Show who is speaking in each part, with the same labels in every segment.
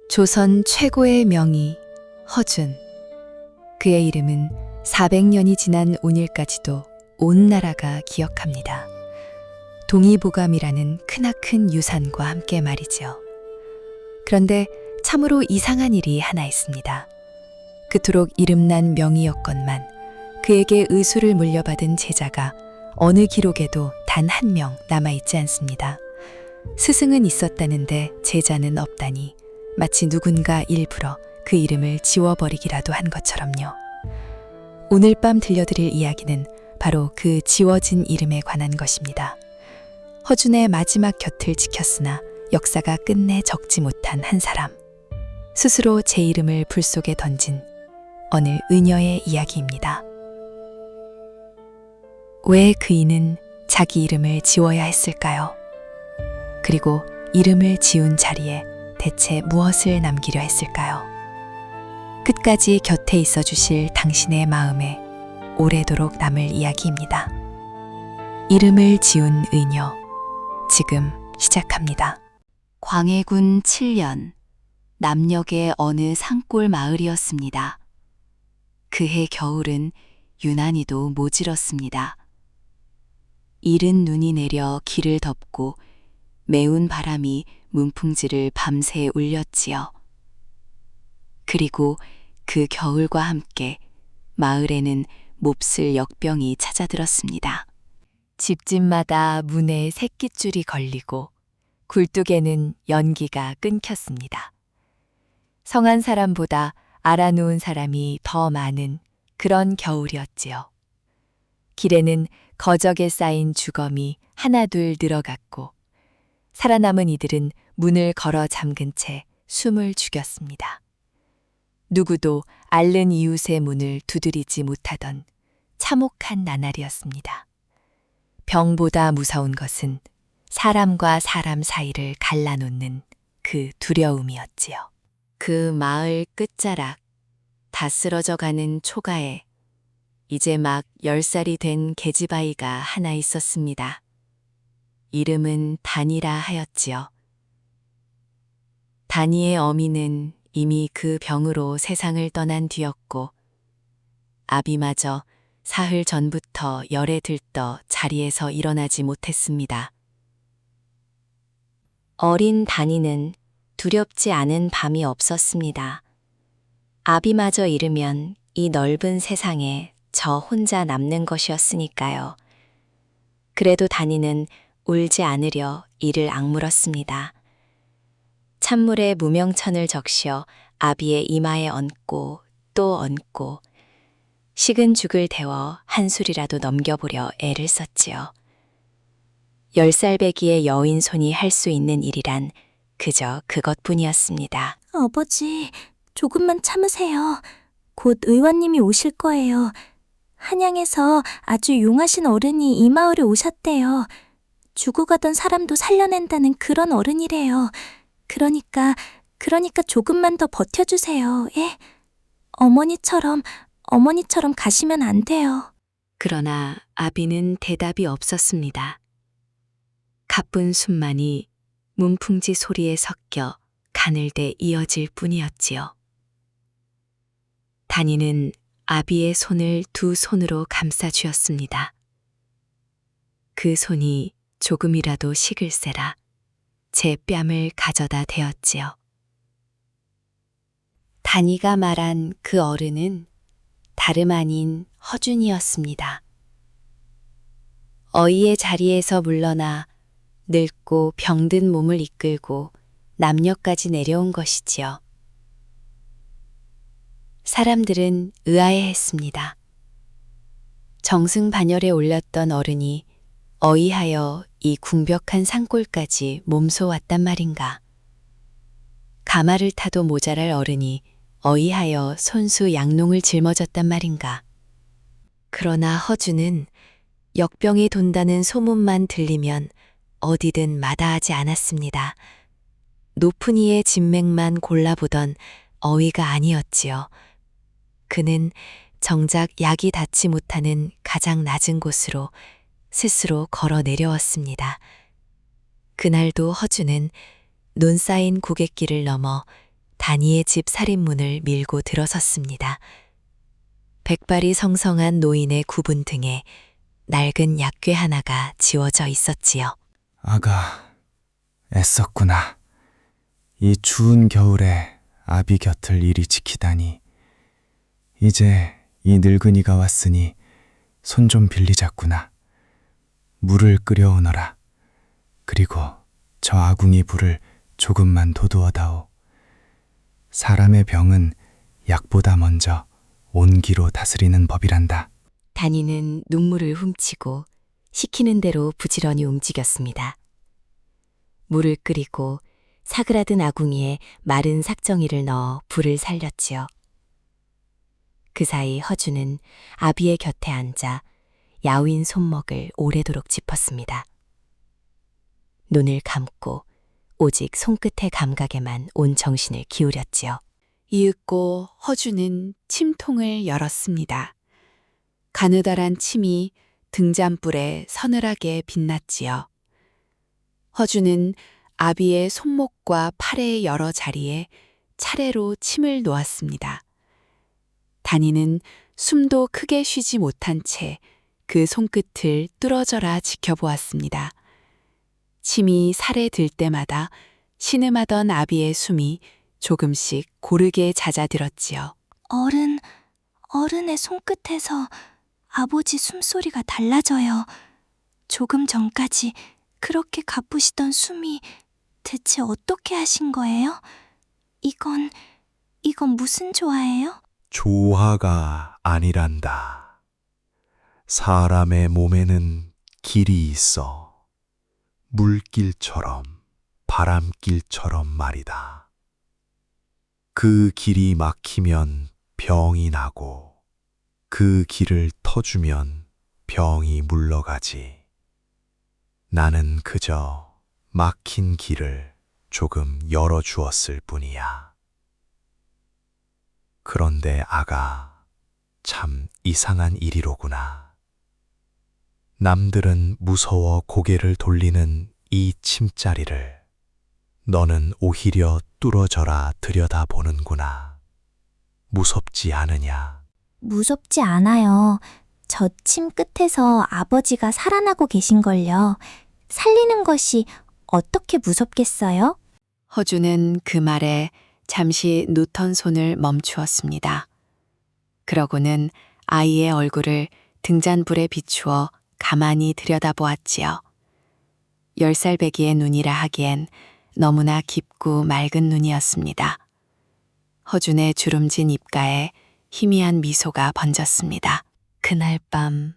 Speaker 1: 조선 최고의 명의 허준. 그의 이름은 400년이 지난 오늘까지도 온 나라가 기억합니다. 동의보감이라는 크나큰 유산과 함께 말이지요. 그런데 참으로 이상한 일이 하나 있습니다. 그토록 이름난 명의였건만 그에게 의술을 물려받은 제자가 어느 기록에도 단 한 명 남아있지 않습니다. 스승은 있었다는데 제자는 없다니 마치 누군가 일부러 그 이름을 지워버리기라도 한 것처럼요. 오늘 밤 들려드릴 이야기는 바로 그 지워진 이름에 관한 것입니다. 허준의 마지막 곁을 지켰으나 역사가 끝내 적지 못한 한 사람. 스스로 제 이름을 불 속에 던진 어느 의녀의 이야기입니다. 왜 그이는 자기 이름을 지워야 했을까요? 그리고 이름을 지운 자리에 대체 무엇을 남기려 했을까요? 끝까지 곁에 있어 주실 당신의 마음에 오래도록 남을 이야기입니다. 이름을 지운 의녀, 지금 시작합니다. 광해군 7년, 남녘의 어느 산골 마을이었습니다. 그해 겨울은 유난히도 모질었습니다. 이른 눈이 내려 길을 덮고 매운 바람이 문풍지를 밤새 울렸지요. 그리고 그 겨울과 함께 마을에는 몹쓸 역병이 찾아들었습니다. 집집마다 문에 새끼줄이 걸리고 굴뚝에는 연기가 끊겼습니다. 성한 사람보다 알아놓은 사람이 더 많은 그런 겨울이었지요. 길에는 거적에 쌓인 주검이 하나둘 늘어갔고 살아남은 이들은 문을 걸어 잠근 채 숨을 죽였습니다. 누구도 앓는 이웃의 문을 두드리지 못하던 참혹한 나날이었습니다. 병보다 무서운 것은 사람과 사람 사이를 갈라놓는 그 두려움이었지요. 그 마을 끝자락, 다 쓰러져가는 초가에 이제 막 10살이 된 계집아이가 하나 있었습니다. 이름은 단이라 하였지요. 단이의 어미는 이미 그 병으로 세상을 떠난 뒤였고 아비마저 사흘 전부터 열에 들떠 자리에서 일어나지 못했습니다. 어린 단이는 두렵지 않은 밤이 없었습니다. 아비마저 잃으면 이 넓은 세상에 저 혼자 남는 것이었으니까요. 그래도 단이는 울지 않으려 이를 악물었습니다. 찬물에 무명천을 적셔 아비의 이마에 얹고 또 얹고 식은 죽을 데워 한술이라도 넘겨보려 애를 썼지요. 10살 배기의 여인 손이 할 수 있는 일이란 그저 그것뿐이었습니다.
Speaker 2: 아버지, 조금만 참으세요. 곧 의원님이 오실 거예요. 한양에서 아주 용하신 어른이 이 마을에 오셨대요. 죽어가던 사람도 살려낸다는 그런 어른이래요. 그러니까 조금만 더 버텨주세요. 예? 어머니처럼 가시면 안 돼요.
Speaker 1: 그러나 아비는 대답이 없었습니다. 가쁜 숨만이 문풍지 소리에 섞여 가늘대 이어질 뿐이었지요. 단이는 아비의 손을 두 손으로 감싸 쥐었습니다. 그 손이 조금이라도 식을세라 제 뺨을 가져다 대었지요. 단이가 말한 그 어른은 다름 아닌 허준이었습니다. 어이의 자리에서 물러나 늙고 병든 몸을 이끌고 남녘까지 내려온 것이지요. 사람들은 의아해했습니다. 정승반열에 올렸던 어른이 어이하여 이 궁벽한 산골까지 몸소 왔단 말인가. 가마를 타도 모자랄 어른이 어이하여 손수 양농을 짊어졌단 말인가. 그러나 허준은 역병이 돈다는 소문만 들리면 어디든 마다하지 않았습니다. 높은 이의 진맥만 골라보던 어이가 아니었지요. 그는 정작 약이 닿지 못하는 가장 낮은 곳으로 스스로 걸어 내려왔습니다. 그날도 허준은 눈 쌓인 고갯길을 넘어 다니의 집 살인문을 밀고 들어섰습니다. 백발이 성성한 노인의 구분 등에 낡은 약궤 하나가 지워져 있었지요.
Speaker 3: 아가, 애썼구나. 이 추운 겨울에 아비 곁을 이리 지키다니. 이제 이 늙은이가 왔으니 손 좀 빌리자꾸나. 물을 끓여오너라. 그리고 저 아궁이 불을 조금만 도두어다오. 사람의 병은 약보다 먼저 온기로 다스리는 법이란다.
Speaker 1: 다니는 눈물을 훔치고 시키는 대로 부지런히 움직였습니다. 물을 끓이고 사그라든 아궁이에 마른 삭정이를 넣어 불을 살렸지요. 그 사이 허주는 아비의 곁에 앉아 야윈 손목을 오래도록 짚었습니다. 눈을 감고 오직 손끝의 감각에만 온 정신을 기울였지요. 이윽고 허주는 침통을 열었습니다. 가느다란 침이 등잔불에 서늘하게 빛났지요. 허주는 아비의 손목과 팔의 여러 자리에 차례로 침을 놓았습니다. 다니는 숨도 크게 쉬지 못한 채 그 손끝을 뚫어져라 지켜보았습니다. 침이 살에 들 때마다 신음하던 아비의 숨이 조금씩 고르게 잦아들었지요.
Speaker 2: 어른의 손끝에서 아버지 숨소리가 달라져요. 조금 전까지 그렇게 가쁘시던 숨이 대체 어떻게 하신 거예요? 이건 무슨 조화예요?
Speaker 4: 조화가 아니란다. 사람의 몸에는 길이 있어. 물길처럼, 바람길처럼 말이다. 그 길이 막히면 병이 나고, 그 길을 터주면 병이 물러가지. 나는 그저 막힌 길을 조금 열어주었을 뿐이야. 그런데 아가, 참 이상한 일이로구나. 남들은 무서워 고개를 돌리는 이 침자리를 너는 오히려 뚫어져라 들여다보는구나. 무섭지 않으냐?
Speaker 2: 무섭지 않아요. 저 침 끝에서 아버지가 살아나고 계신걸요. 살리는 것이 어떻게 무섭겠어요?
Speaker 1: 허주는 그 말에 잠시 놓던 손을 멈추었습니다. 그러고는 아이의 얼굴을 등잔불에 비추어 가만히 들여다보았지요. 10살 배기의 눈이라 하기엔 너무나 깊고 맑은 눈이었습니다. 허준의 주름진 입가에 희미한 미소가 번졌습니다. 그날 밤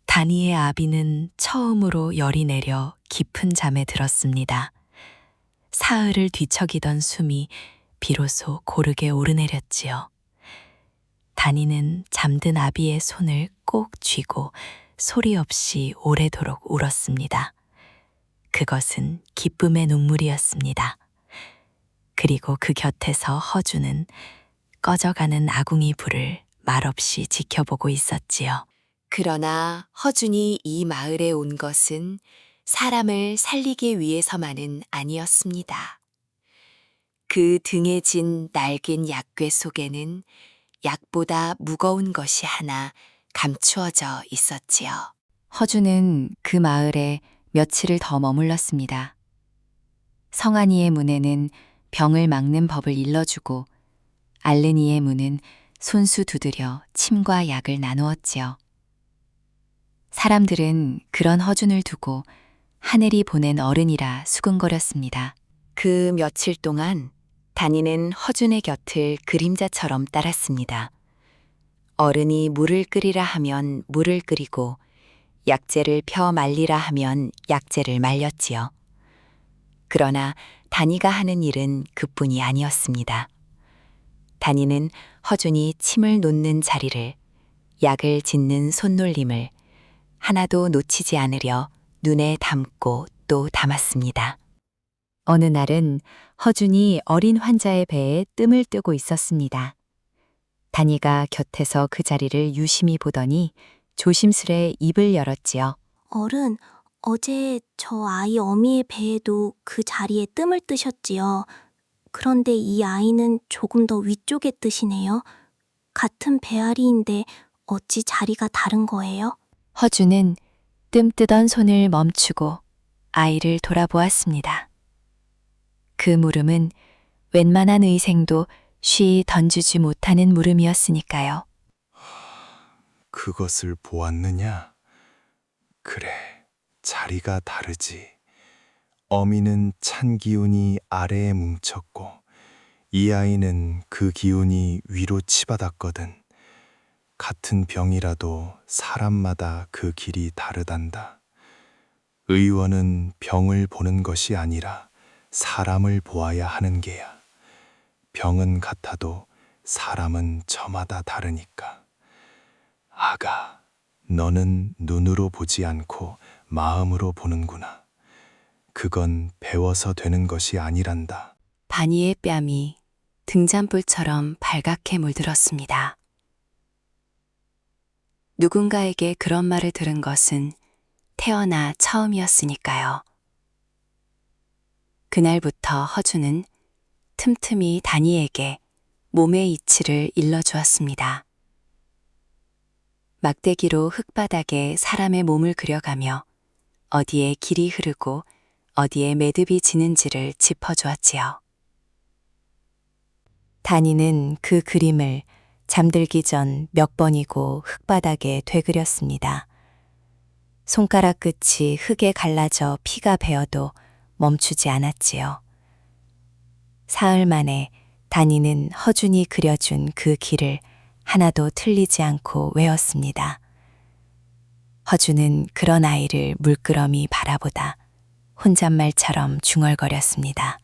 Speaker 1: 다니의 아비는 처음으로 열이 내려 깊은 잠에 들었습니다. 사흘을 뒤척이던 숨이 비로소 고르게 오르내렸지요. 다니는 잠든 아비의 손을 꼭 쥐고 소리 없이 오래도록 울었습니다. 그것은 기쁨의 눈물이었습니다. 그리고 그 곁에서 허주는 꺼져가는 아궁이 불을 말없이 지켜보고 있었지요. 그러나 허준이 이 마을에 온 것은 사람을 살리기 위해서만은 아니었습니다. 그 등에 진 낡은 약궤 속에는 약보다 무거운 것이 하나 감추어져 있었지요. 허주는 그 마을에 며칠을 더 머물렀습니다. 성안이의 문에는 병을 막는 법을 일러주고 알른이의 문은 손수 두드려 침과 약을 나누었지요. 사람들은 그런 허준을 두고 하늘이 보낸 어른이라 수근거렸습니다. 그 며칠 동안 다니는 허준의 곁을 그림자처럼 따랐습니다. 어른이 물을 끓이라 하면 물을 끓이고 약재를 펴 말리라 하면 약재를 말렸지요. 그러나 다니가 하는 일은 그뿐이 아니었습니다. 다니는 허준이 침을 놓는 자리를, 약을 짓는 손놀림을 하나도 놓치지 않으려 눈에 담고 또 담았습니다. 어느 날은 허준이 어린 환자의 배에 뜸을 뜨고 있었습니다. 다니가 곁에서 그 자리를 유심히 보더니 조심스레 입을 열었지요.
Speaker 2: 어른, 어제 저 아이 어미의 배에도 그 자리에 뜸을 뜨셨지요. 그런데 이 아이는 조금 더 위쪽의 뜻이네요. 같은 배앓이인데 어찌 자리가 다른 거예요?
Speaker 1: 허주는 뜸 뜨던 손을 멈추고 아이를 돌아보았습니다. 그 물음은 웬만한 의생도 쉬이 던지지 못하는 물음이었으니까요.
Speaker 3: 그것을 보았느냐? 그래, 자리가 다르지. 어미는 찬 기운이 아래에 뭉쳤고 이 아이는 그 기운이 위로 치받았거든. 같은 병이라도 사람마다 그 길이 다르단다. 의원은 병을 보는 것이 아니라 사람을 보아야 하는 게야. 병은 같아도 사람은 저마다 다르니까. 아가, 너는 눈으로 보지 않고 마음으로 보는구나. 그건 배워서 되는 것이 아니란다.
Speaker 1: 바니의 뺨이 등잔불처럼 발갛게 물들었습니다. 누군가에게 그런 말을 들은 것은 태어나 처음이었으니까요. 그날부터 허주는 틈틈이 다니에게 몸의 이치를 일러주었습니다. 막대기로 흙바닥에 사람의 몸을 그려가며 어디에 길이 흐르고 어디에 매듭이 지는지를 짚어주었지요. 다니는 그 그림을 잠들기 전 몇 번이고 흙바닥에 되그렸습니다. 손가락 끝이 흙에 갈라져 피가 배어도 멈추지 않았지요. 사흘 만에 다니는 허준이 그려준 그 길을 하나도 틀리지 않고 외웠습니다. 허준은 그런 아이를 물끄러미 바라보다 혼잣말처럼 중얼거렸습니다.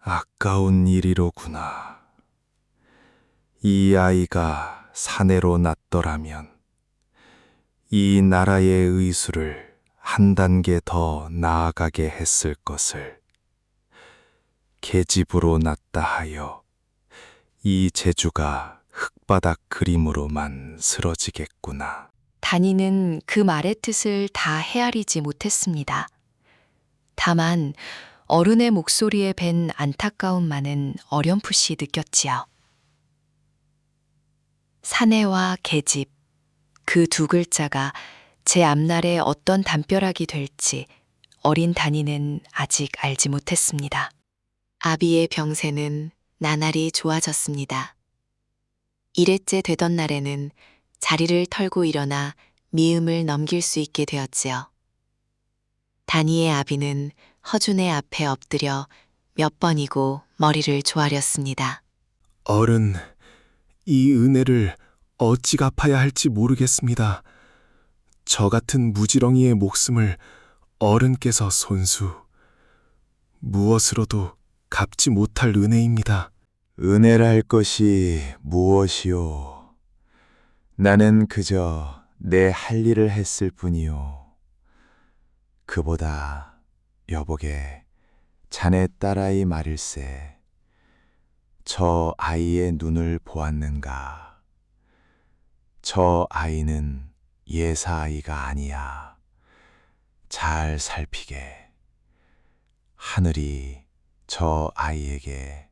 Speaker 3: 아까운 일이로구나. 이 아이가 사내로 났더라면 이 나라의 의수를 한 단계 더 나아가게 했을 것을. 계집으로 났다 하여 이 재주가 흙바닥 그림으로만 쓰러지겠구나.
Speaker 1: 다니는 그 말의 뜻을 다 헤아리지 못했습니다. 다만 어른의 목소리에 밴 안타까움만은 어렴풋이 느꼈지요. 사내와 계집, 그 두 글자가 제 앞날에 어떤 담벼락이 될지 어린 다니는 아직 알지 못했습니다. 아비의 병세는 나날이 좋아졌습니다. 1회째 되던 날에는 자리를 털고 일어나 미음을 넘길 수 있게 되었지요. 다니의 아비는 허준의 앞에 엎드려 몇 번이고 머리를 조아렸습니다.
Speaker 3: 어른, 이 은혜를 어찌 갚아야 할지 모르겠습니다. 저 같은 무지렁이의 목숨을 어른께서 손수 무엇으로도 갚지 못할 은혜입니다. 은혜랄 것이 무엇이오? 나는 그저 내 할 일을 했을 뿐이오. 그보다 여보게 자네 딸아이 말일세. 저 아이의 눈을 보았는가? 저 아이는 예사아이가 아니야. 잘 살피게. 하늘이 저 아이에게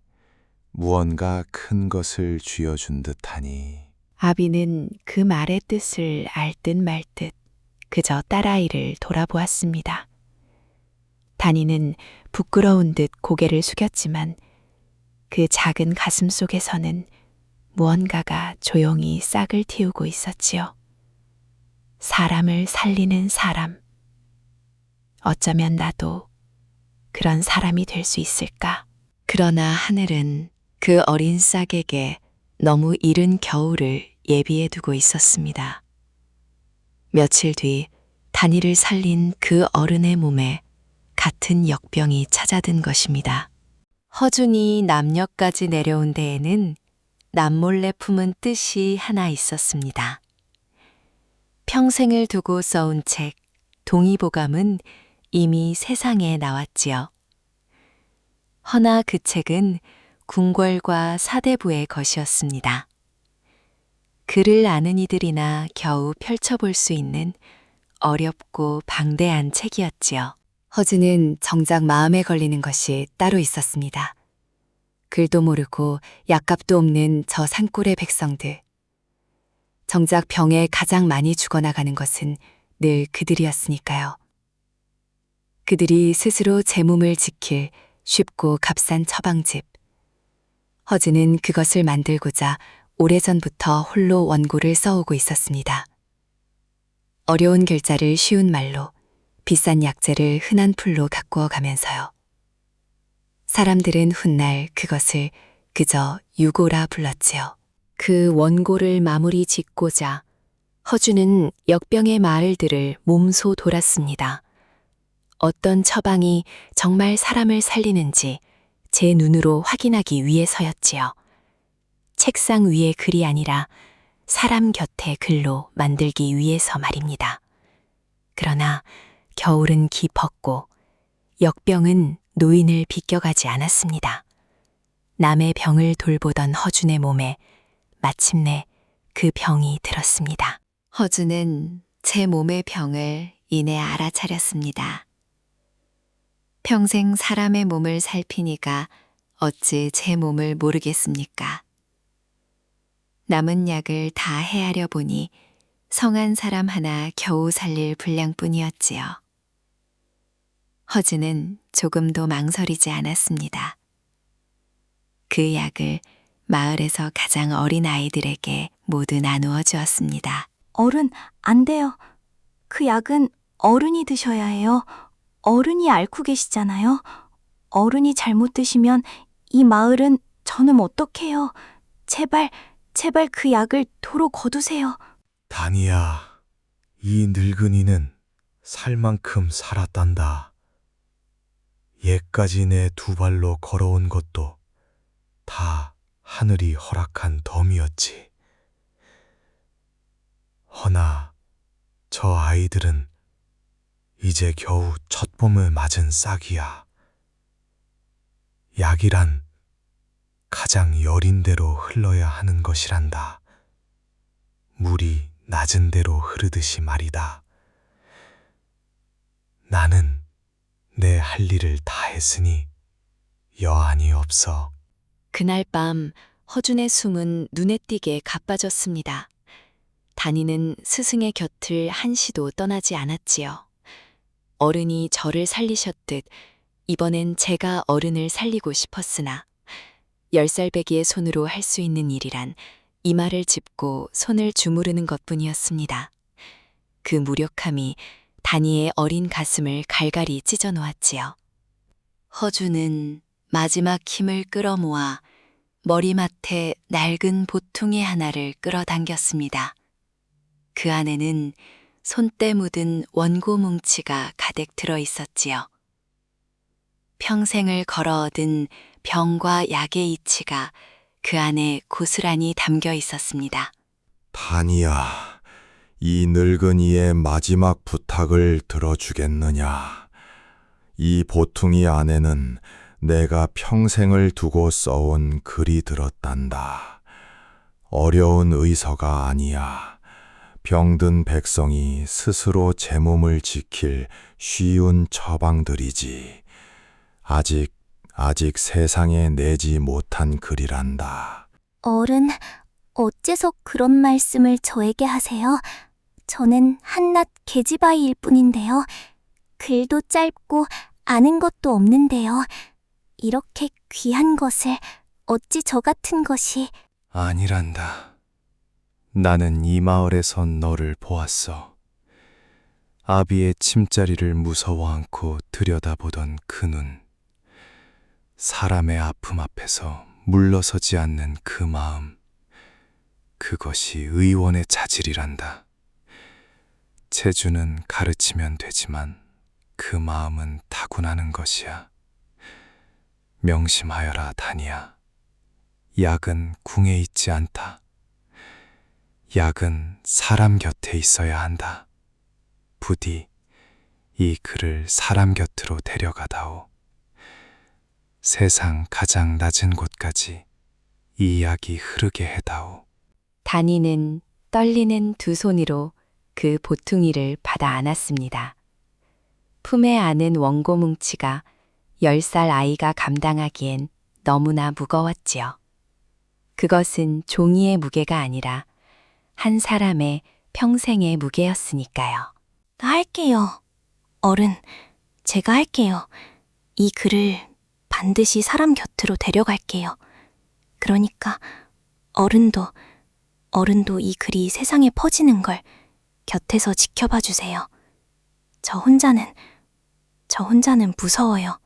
Speaker 3: 무언가 큰 것을 쥐어준 듯하니.
Speaker 1: 아비는 그 말의 뜻을 알 듯 말 듯 그저 딸아이를 돌아보았습니다. 다니는 부끄러운 듯 고개를 숙였지만 그 작은 가슴 속에서는 무언가가 조용히 싹을 틔우고 있었지요. 사람을 살리는 사람. 어쩌면 나도 그런 사람이 될 수 있을까? 그러나 하늘은 그 어린 싹에게 너무 이른 겨울을 예비해 두고 있었습니다. 며칠 뒤 다니를 살린 그 어른의 몸에 같은 역병이 찾아든 것입니다. 허준이 남녀까지 내려온 데에는 남몰래 품은 뜻이 하나 있었습니다. 평생을 두고 써온 책 동의보감은 이미 세상에 나왔지요. 허나 그 책은 궁궐과 사대부의 것이었습니다. 글을 아는 이들이나 겨우 펼쳐볼 수 있는 어렵고 방대한 책이었지요. 허즈는 정작 마음에 걸리는 것이 따로 있었습니다. 글도 모르고 약값도 없는 저 산골의 백성들. 정작 병에 가장 많이 죽어나가는 것은 늘 그들이었으니까요. 그들이 스스로 제 몸을 지킬 쉽고 값싼 처방집. 허즈는 그것을 만들고자 오래전부터 홀로 원고를 써오고 있었습니다. 어려운 글자를 쉬운 말로, 비싼 약재를 흔한 풀로 가꾸어 가면서요. 사람들은 훗날 그것을 그저 유고라 불렀지요. 그 원고를 마무리 짓고자 허주는 역병의 마을들을 몸소 돌았습니다. 어떤 처방이 정말 사람을 살리는지 제 눈으로 확인하기 위해서였지요. 책상 위의 글이 아니라 사람 곁의 글로 만들기 위해서 말입니다. 그러나 겨울은 깊었고 역병은 노인을 비껴가지 않았습니다. 남의 병을 돌보던 허준의 몸에 마침내 그 병이 들었습니다. 허준은 제 몸의 병을 이내 알아차렸습니다. 평생 사람의 몸을 살피니가 어찌 제 몸을 모르겠습니까? 남은 약을 다 헤아려 보니 성한 사람 하나 겨우 살릴 분량뿐이었지요. 허즈는 조금도 망설이지 않았습니다. 그 약을 마을에서 가장 어린 아이들에게 모두 나누어 주었습니다.
Speaker 2: 어른, 안 돼요. 그 약은 어른이 드셔야 해요. 어른이 앓고 계시잖아요. 어른이 잘못 드시면 이 마을은 저는 어떡해요. 제발 그 약을 도로 거두세요.
Speaker 4: 다니야, 이 늙은이는 살 만큼 살았단다. 예까지 내 두 발로 걸어온 것도 다 하늘이 허락한 덤이었지. 허나 저 아이들은 이제 겨우 첫 봄을 맞은 싹이야. 약이란 가장 여린 대로 흘러야 하는 것이란다. 물이 낮은 대로 흐르듯이 말이다. 나는 내 할 일을 다 했으니 여한이 없어.
Speaker 1: 그날 밤 허준의 숨은 눈에 띄게 가빠졌습니다. 다니는 스승의 곁을 한시도 떠나지 않았지요. 어른이 저를 살리셨듯 이번엔 제가 어른을 살리고 싶었으나 10살배기의 손으로 할 수 있는 일이란 이마를 짚고 손을 주무르는 것뿐이었습니다. 그 무력함이 다니의 어린 가슴을 갈갈이 찢어 놓았지요. 허주는 마지막 힘을 끌어모아 머리맡에 낡은 보퉁이 하나를 끌어당겼습니다. 그 안에는 손때 묻은 원고 뭉치가 가득 들어 있었지요. 평생을 걸어 얻은 병과 약의 이치가 그 안에 고스란히 담겨 있었습니다.
Speaker 3: 다니야, 이 늙은이의 마지막 부탁을 들어주겠느냐? 이 보퉁이 안에는 내가 평생을 두고 써온 글이 들었단다. 어려운 의서가 아니야. 병든 백성이 스스로 제 몸을 지킬 쉬운 처방들이지. 아직 세상에 내지 못한 글이란다.
Speaker 2: 어른, 어째서 그런 말씀을 저에게 하세요? 저는 한낱 계집아이일 뿐인데요. 글도 짧고 아는 것도 없는데요. 이렇게 귀한 것을 어찌 저 같은 것이...
Speaker 4: 아니란다. 나는 이 마을에서 너를 보았어. 아비의 침자리를 무서워 안고 들여다보던 그 눈. 사람의 아픔 앞에서 물러서지 않는 그 마음. 그것이 의원의 자질이란다. 체주는 가르치면 되지만 그 마음은 타고나는 것이야. 명심하여라, 다니야. 약은 궁에 있지 않다. 약은 사람 곁에 있어야 한다. 부디 이 글을 사람 곁으로 데려가다오. 세상 가장 낮은 곳까지 이 약이 흐르게 해다오.
Speaker 1: 다니는 떨리는 두 손으로 그 보퉁이를 받아 안았습니다. 품에 안은 원고 뭉치가 10살 아이가 감당하기엔 너무나 무거웠지요. 그것은 종이의 무게가 아니라 한 사람의 평생의 무게였으니까요.
Speaker 2: 나 할게요. 어른, 제가 할게요. 이 글을 반드시 사람 곁으로 데려갈게요. 그러니까 어른도 이 글이 세상에 퍼지는 걸 곁에서 지켜봐 주세요. 저 혼자는 무서워요.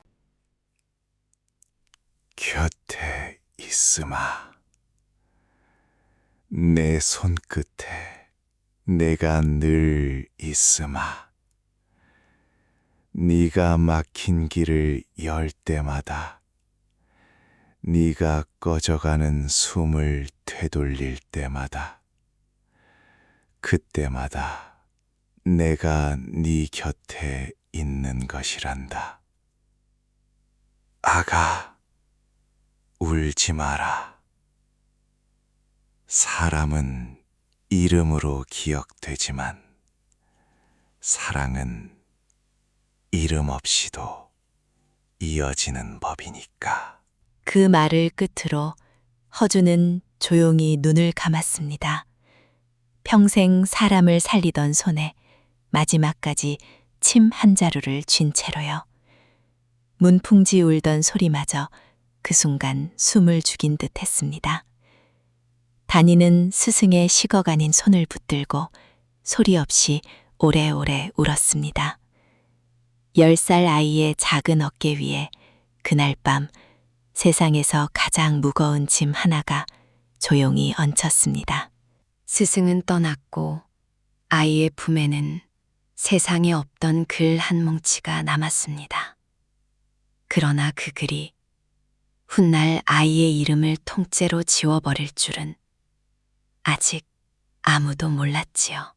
Speaker 3: 곁에 있으마. 내 손끝에 내가 늘 있으마. 네가 막힌 길을 열 때마다, 네가 꺼져가는 숨을 되돌릴 때마다, 그때마다 내가 네 곁에 있는 것이란다. 아가, 울지 마라. 사람은 이름으로 기억되지만 사랑은 이름 없이도 이어지는 법이니까.
Speaker 1: 그 말을 끝으로 허주는 조용히 눈을 감았습니다. 평생 사람을 살리던 손에 마지막까지 침 한 자루를 쥔 채로요. 문풍지 울던 소리마저 그 순간 숨을 죽인 듯 했습니다. 단이는 스승의 식어가닌 손을 붙들고 소리 없이 오래오래 울었습니다. 10살 아이의 작은 어깨 위에 그날 밤 세상에서 가장 무거운 짐 하나가 조용히 얹혔습니다. 스승은 떠났고 아이의 품에는 세상에 없던 글 한 뭉치가 남았습니다. 그러나 그 글이 훗날 아이의 이름을 통째로 지워버릴 줄은 아직 아무도 몰랐지요.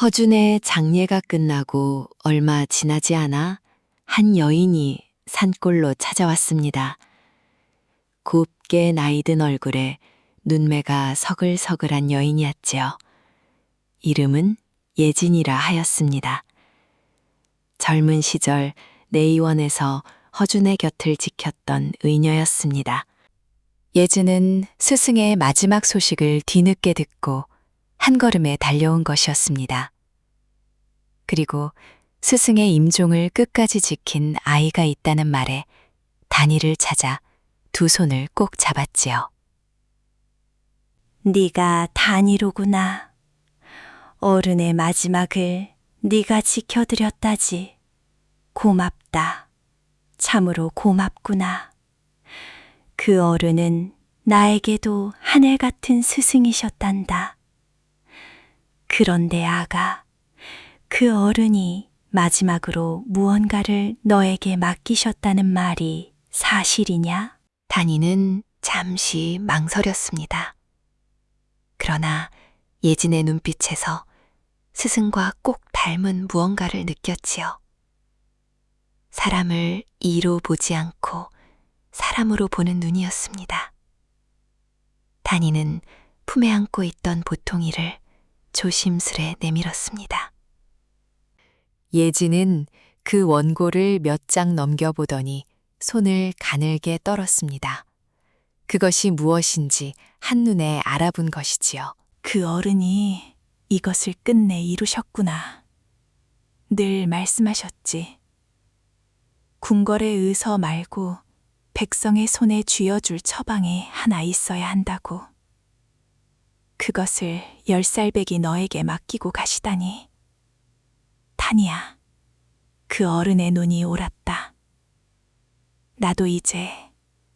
Speaker 1: 허준의 장례가 끝나고 얼마 지나지 않아 한 여인이 산골로 찾아왔습니다. 곱게 나이든 얼굴에 눈매가 서글서글한 여인이었지요. 이름은 예진이라 하였습니다. 젊은 시절 내의원에서 허준의 곁을 지켰던 의녀였습니다. 예진은 스승의 마지막 소식을 뒤늦게 듣고 한 걸음에 달려온 것이었습니다. 그리고 스승의 임종을 끝까지 지킨 아이가 있다는 말에 단이를 찾아 두 손을 꼭 잡았지요.
Speaker 2: 네가 단이로구나. 어른의 마지막을 네가 지켜드렸다지. 고맙다. 참으로 고맙구나. 그 어른은 나에게도 하늘 같은 스승이셨단다. 그런데 아가, 그 어른이 마지막으로 무언가를 너에게 맡기셨다는 말이 사실이냐?
Speaker 1: 단이는 잠시 망설였습니다. 그러나 예진의 눈빛에서 스승과 꼭 닮은 무언가를 느꼈지요. 사람을 이로 보지 않고 사람으로 보는 눈이었습니다. 단이는 품에 안고 있던 보통이를 조심스레 내밀었습니다. 예진은 그 원고를 몇 장 넘겨보더니 손을 가늘게 떨었습니다. 그것이 무엇인지 한눈에 알아본 것이지요.
Speaker 2: 그 어른이 이것을 끝내 이루셨구나. 늘 말씀하셨지. 궁궐의 의서 말고 백성의 손에 쥐어줄 처방이 하나 있어야 한다고. 그것을 10살배기 너에게 맡기고 가시다니. 단이야, 그 어른의 눈이 옳았다. 나도 이제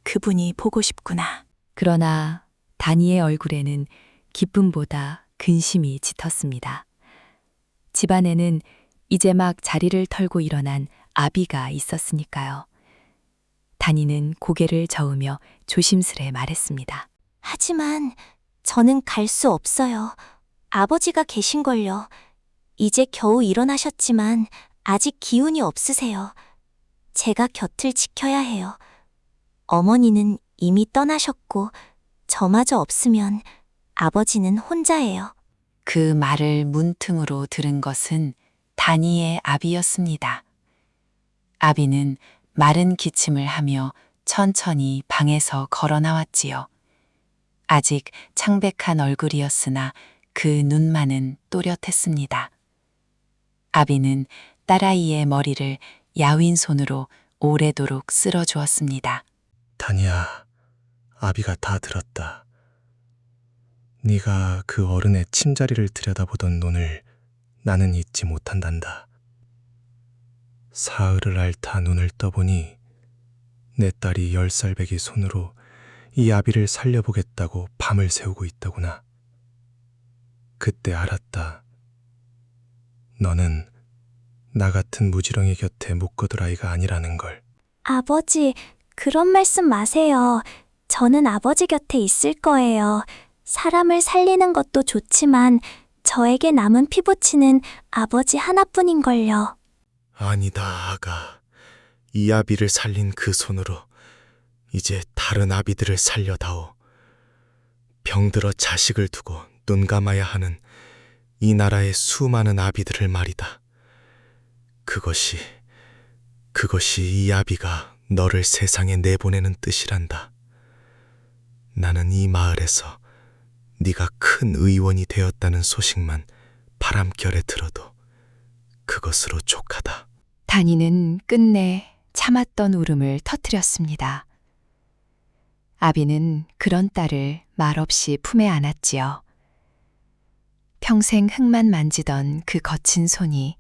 Speaker 2: 그분이 보고 싶구나.
Speaker 1: 그러나 단이의 얼굴에는 기쁨보다 근심이 짙었습니다. 집안에는 이제 막 자리를 털고 일어난 아비가 있었으니까요. 단이는 고개를 저으며 조심스레 말했습니다.
Speaker 2: 하지만 저는 갈 수 없어요. 아버지가 계신걸요. 이제 겨우 일어나셨지만 아직 기운이 없으세요. 제가 곁을 지켜야 해요. 어머니는 이미 떠나셨고 저마저 없으면 아버지는 혼자예요.
Speaker 1: 그 말을 문틈으로 들은 것은 단이의 아비였습니다. 아비는 마른 기침을 하며 천천히 방에서 걸어 나왔지요. 아직 창백한 얼굴이었으나 그 눈만은 또렷했습니다. 아비는 딸아이의 머리를 야윈 손으로 오래도록 쓸어주었습니다.
Speaker 4: 다니야, 아비가 다 들었다. 네가 그 어른의 침자리를 들여다보던 눈을 나는 잊지 못한단다. 사흘을 앓다 눈을 떠보니 내 딸이 10살배기 손으로 이 아비를 살려보겠다고 밤을 새우고 있더구나. 그때 알았다. 너는 나 같은 무지렁이 곁에 묵거들 아이가 아니라는 걸.
Speaker 2: 아버지, 그런 말씀 마세요. 저는 아버지 곁에 있을 거예요. 사람을 살리는 것도 좋지만 저에게 남은 피부치는 아버지 하나뿐인걸요.
Speaker 5: 아니다, 아가. 이 아비를 살린 그 손으로 이제 다른 아비들을 살려다오. 병들어 자식을 두고 눈 감아야 하는 이 나라의 수많은 아비들을 말이다. 그것이 이 아비가 너를 세상에 내보내는 뜻이란다. 나는 이 마을에서 네가 큰 의원이 되었다는 소식만 바람결에 들어도 그것으로 족하다.
Speaker 1: 다니는 끝내 참았던 울음을 터뜨렸습니다. 아비는 그런 딸을 말없이 품에 안았지요. 평생 흙만 만지던 그 거친 손이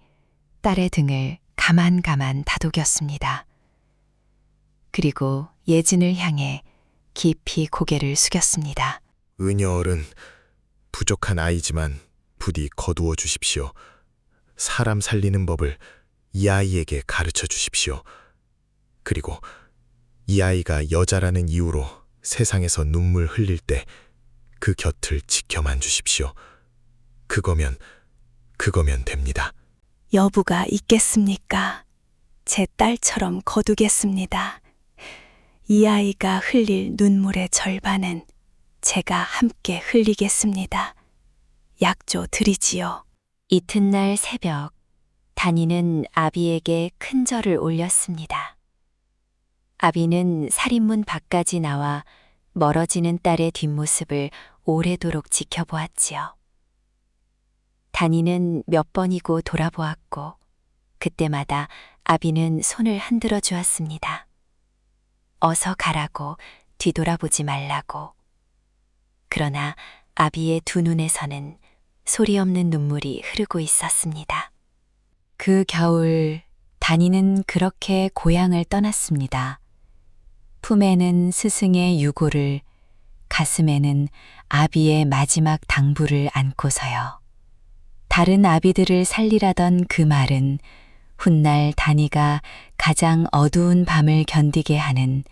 Speaker 1: 딸의 등을 가만가만 다독였습니다. 그리고 예진을 향해 깊이 고개를 숙였습니다.
Speaker 5: 의녀 어른, 부족한 아이지만 부디 거두어 주십시오. 사람 살리는 법을 이 아이에게 가르쳐 주십시오. 그리고 이 아이가 여자라는 이유로 세상에서 눈물 흘릴 때 그 곁을 지켜만 주십시오. 그거면 됩니다.
Speaker 1: 여부가 있겠습니까? 제 딸처럼 거두겠습니다. 이 아이가 흘릴 눈물의 절반은 제가 함께 흘리겠습니다. 약조 드리지요. 이튿날 새벽, 다니는 아비에게 큰 절을 올렸습니다. 아비는 살인문 밖까지 나와 멀어지는 딸의 뒷모습을 오래도록 지켜보았지요. 다니는 몇 번이고 돌아보았고 그때마다 아비는 손을 흔들어 주었습니다. 어서 가라고, 뒤돌아보지 말라고. 그러나 아비의 두 눈에서는 소리 없는 눈물이 흐르고 있었습니다. 그 겨울 다니는 그렇게 고향을 떠났습니다. 품에는 스승의 유고를, 가슴에는 아비의 마지막 당부를 안고서요. 다른 아비들을 살리라던 그 말은 훗날 다니가 가장 어두운 밤을 견디게 하는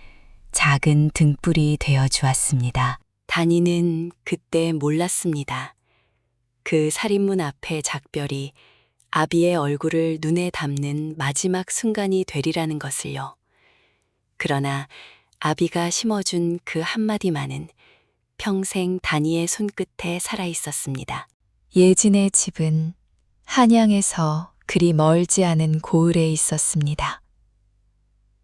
Speaker 1: 작은 등불이 되어 주었습니다. 다니는 그때 몰랐습니다. 그 살인문 앞의 작별이 아비의 얼굴을 눈에 담는 마지막 순간이 되리라는 것을요. 그러나 아비가 심어준 그 한마디만은 평생 다니의 손끝에 살아 있었습니다. 예진의 집은 한양에서 그리 멀지 않은 고을에 있었습니다.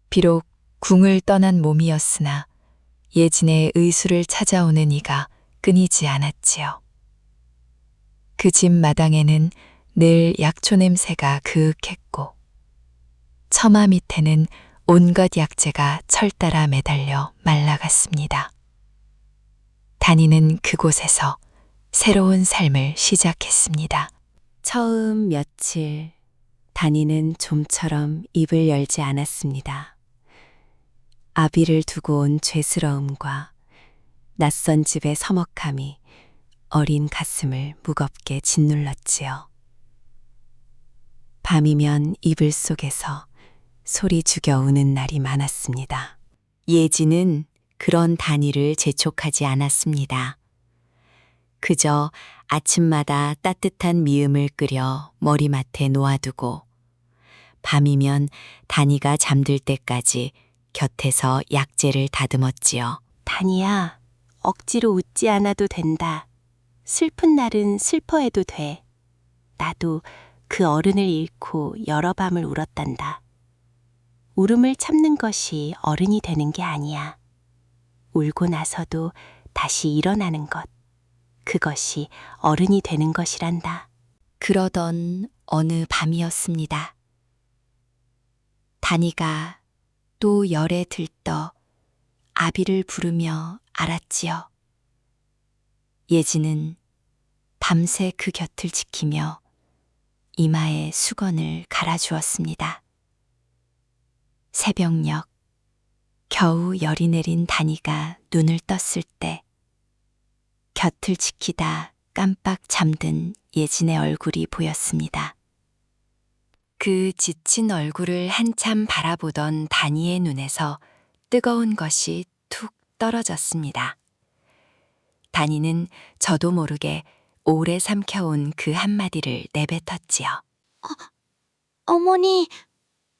Speaker 1: 비록 궁을 떠난 몸이었으나 예진의 의수를 찾아오는 이가 끊이지 않았지요. 그 집 마당에는 늘 약초 냄새가 그윽했고 처마 밑에는 온갖 약재가 철따라 매달려 말라갔습니다. 다니는 그곳에서 새로운 삶을 시작했습니다. 처음 며칠 다니는 좀처럼 입을 열지 않았습니다. 아비를 두고 온 죄스러움과 낯선 집의 서먹함이 어린 가슴을 무겁게 짓눌렀지요. 밤이면 이불 속에서 소리 죽여 우는 날이 많았습니다. 예지는 그런 다니를 재촉하지 않았습니다. 그저 아침마다 따뜻한 미음을 끓여 머리맡에 놓아두고 밤이면 다니가 잠들 때까지 곁에서 약재를 다듬었지요.
Speaker 6: 다니야, 억지로 웃지 않아도 된다. 슬픈 날은 슬퍼해도 돼. 나도 그 어른을 잃고 여러 밤을 울었단다. 울음을 참는 것이 어른이 되는 게 아니야. 울고 나서도 다시 일어나는 것. 그것이 어른이 되는 것이란다.
Speaker 1: 그러던 어느 밤이었습니다. 다니가 또 열에 들떠 아비를 부르며 알았지요. 예지는 밤새 그 곁을 지키며 이마에 수건을 갈아주었습니다. 새벽녘 겨우 열이 내린 다니가 눈을 떴을 때 곁을 지키다 깜빡 잠든 예진의 얼굴이 보였습니다. 그 지친 얼굴을 한참 바라보던 다니의 눈에서 뜨거운 것이 툭 떨어졌습니다. 다니는 저도 모르게 오래 삼켜온 그 한마디를 내뱉었지요.
Speaker 2: 어머니,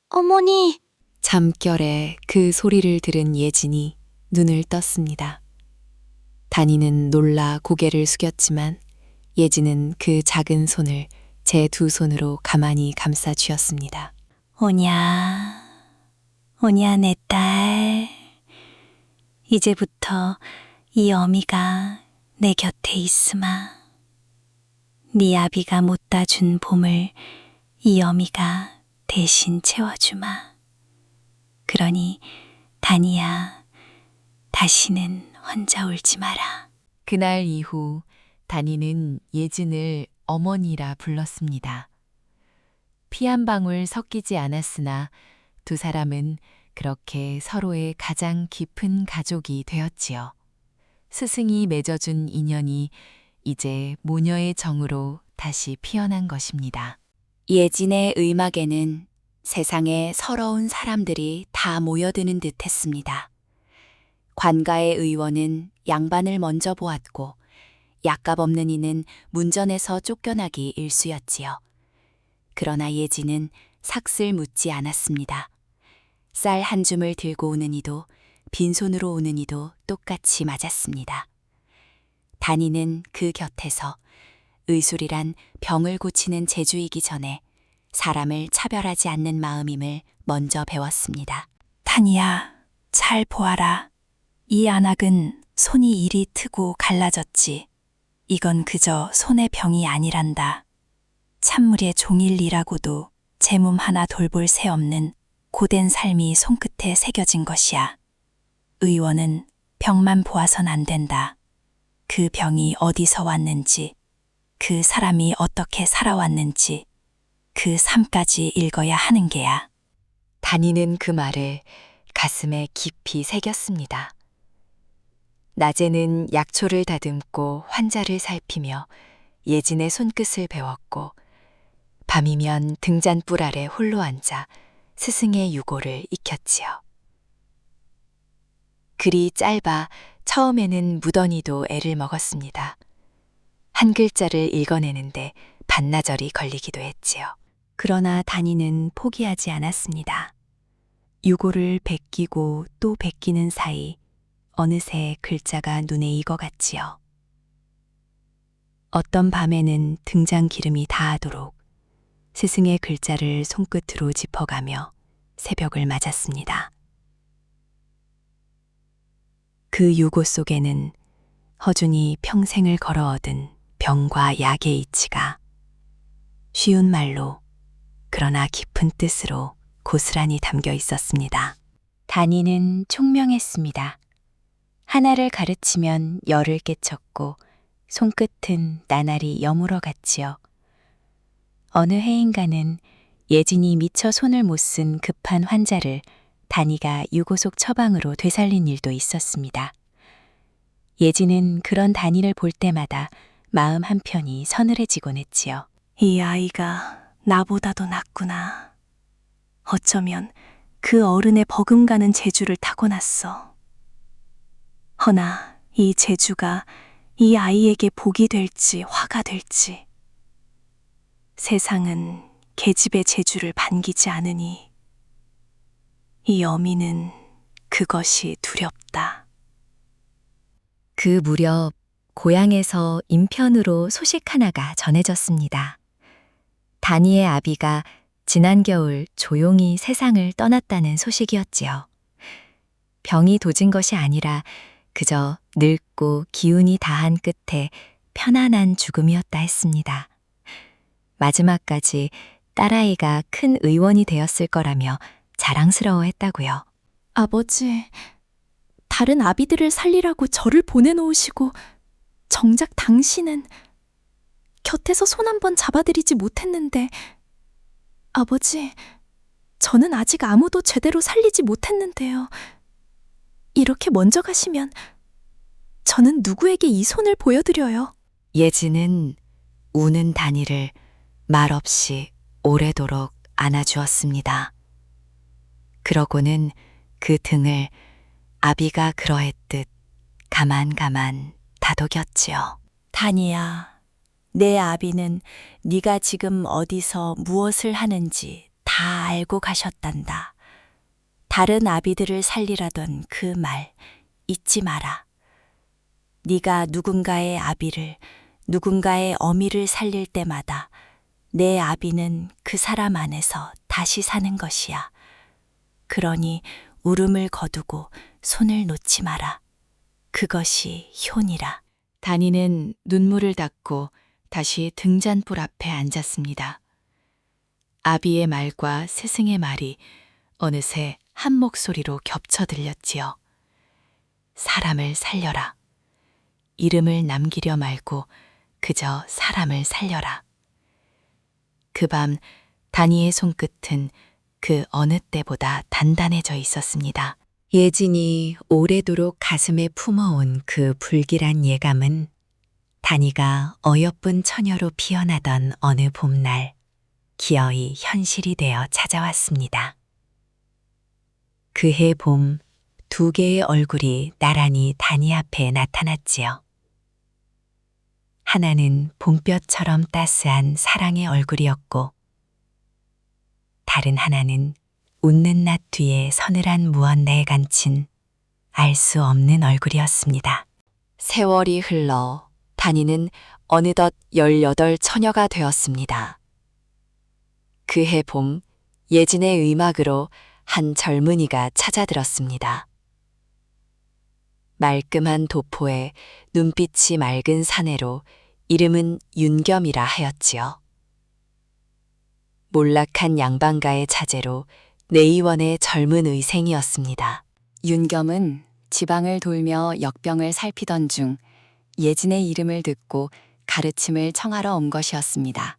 Speaker 2: 어머니.
Speaker 1: 잠결에 그 소리를 들은 예진이 눈을 떴습니다. 다니는 놀라 고개를 숙였지만 예진은 그 작은 손을 제 두 손으로 가만히 감싸 쥐었습니다.
Speaker 2: 오냐, 오냐 내 딸. 이제부터 이 어미가 내 곁에 있으마. 네 아비가 못다 준 봄을 이 어미가 대신 채워주마. 그러니 다니야, 다시는 혼자 울지 마라.
Speaker 1: 그날 이후 다니는 예진을 어머니라 불렀습니다. 피 한 방울 섞이지 않았으나 두 사람은 그렇게 서로의 가장 깊은 가족이 되었지요. 스승이 맺어준 인연이 이제 모녀의 정으로 다시 피어난 것입니다. 예진의 의막에는 세상에 서러운 사람들이 다 모여드는 듯 했습니다. 관가의 의원은 양반을 먼저 보았고 약값 없는 이는 문전에서 쫓겨나기 일쑤였지요. 그러나 예진은 삭슬 묻지 않았습니다. 쌀 한 줌을 들고 오는 이도 빈손으로 오는 이도 똑같이 맞았습니다. 다니는 그 곁에서 의술이란 병을 고치는 재주이기 전에 사람을 차별하지 않는 마음임을 먼저 배웠습니다.
Speaker 2: 다니야, 잘 보아라. 이 안악은 손이 이리 트고 갈라졌지. 이건 그저 손의 병이 아니란다. 찬물에 종일 일하고도 제 몸 하나 돌볼 새 없는 고된 삶이 손끝에 새겨진 것이야. 의원은 병만 보아선 안 된다. 그 병이 어디서 왔는지, 그 사람이 어떻게 살아왔는지, 그 삶까지 읽어야 하는 게야.
Speaker 1: 다니는 그 말을 가슴에 깊이 새겼습니다. 낮에는 약초를 다듬고 환자를 살피며 예진의 손끝을 배웠고 밤이면 등잔불 아래 홀로 앉아 스승의 유고를 익혔지요. 글이 짧아 처음에는 무던히도 애를 먹었습니다. 한 글자를 읽어내는데 반나절이 걸리기도 했지요. 그러나 다니는 포기하지 않았습니다. 유고를 베끼고 또 베끼는 사이 어느새 글자가 눈에 익어갔지요. 어떤 밤에는 등장 기름이 닿아도록 스승의 글자를 손끝으로 짚어가며 새벽을 맞았습니다. 그 유고 속에는 허준이 평생을 걸어 얻은 병과 약의 이치가 쉬운 말로 그러나 깊은 뜻으로 고스란히 담겨 있었습니다. 다니는 총명했습니다. 하나를 가르치면 열을 깨쳤고 손끝은 나날이 여물어 갔지요. 어느 해인가는 예진이 미처 손을 못 쓴 급한 환자를 다니가 유고 속 처방으로 되살린 일도 있었습니다. 예진은 그런 다니를 볼 때마다 마음 한편이 서늘해지곤 했지요.
Speaker 2: 이 아이가 나보다도 낫구나. 어쩌면 그 어른의 버금가는 재주를 타고났어. 허나 이 재주가 이 아이에게 복이 될지 화가 될지. 세상은 계집의 재주를 반기지 않으니 이 어미는 그것이 두렵다.
Speaker 1: 그 무렵 고향에서 인편으로 소식 하나가 전해졌습니다. 다니의 아비가 지난 겨울 조용히 세상을 떠났다는 소식이었지요. 병이 도진 것이 아니라 그저 늙고 기운이 다한 끝에 편안한 죽음이었다 했습니다. 마지막까지 딸아이가 큰 의원이 되었을 거라며 자랑스러워했다고요.
Speaker 2: 아버지, 다른 아비들을 살리라고 저를 보내놓으시고 정작 당신은 곁에서 손 한 번 잡아드리지 못했는데 아버지, 저는 아직 아무도 제대로 살리지 못했는데요. 이렇게 먼저 가시면 저는 누구에게 이 손을 보여드려요?
Speaker 1: 예진은 우는 단이를 말없이 오래도록 안아주었습니다. 그러고는 그 등을 아비가 그러했듯 가만 다독였지요.
Speaker 6: 다니야, 내 아비는 네가 지금 어디서 무엇을 하는지 다 알고 가셨단다. 다른 아비들을 살리라던 그 말 잊지 마라. 네가 누군가의 아비를, 누군가의 어미를 살릴 때마다 내 아비는 그 사람 안에서 다시 사는 것이야. 그러니 울음을 거두고 손을 놓지 마라. 그것이 효니라.
Speaker 1: 다니는 눈물을 닦고 다시 등잔불 앞에 앉았습니다. 아비의 말과 스승의 말이 어느새 한 목소리로 겹쳐 들렸지요. 사람을 살려라. 이름을 남기려 말고 그저 사람을 살려라. 그 밤 다니의 손끝은 그 어느 때보다 단단해져 있었습니다. 예진이 오래도록 가슴에 품어온 그 불길한 예감은 다니가 어여쁜 처녀로 피어나던 어느 봄날 기어이 현실이 되어 찾아왔습니다. 그해 봄 두 개의 얼굴이 나란히 다니 앞에 나타났지요. 하나는 봄볕처럼 따스한 사랑의 얼굴이었고 다른 하나는 웃는 낯 뒤에 서늘한 무언가에 감친 알 수 없는 얼굴이었습니다. 세월이 흘러 다니는 어느덧 18 처녀가 되었습니다. 그해 봄 예진의 의막으로 한 젊은이가 찾아들었습니다. 말끔한 도포에 눈빛이 맑은 사내로 이름은 윤겸이라 하였지요. 몰락한 양반가의 자제로 내의원의 젊은 의생이었습니다. 윤겸은 지방을 돌며 역병을 살피던 중 예진의 이름을 듣고 가르침을 청하러 온 것이었습니다.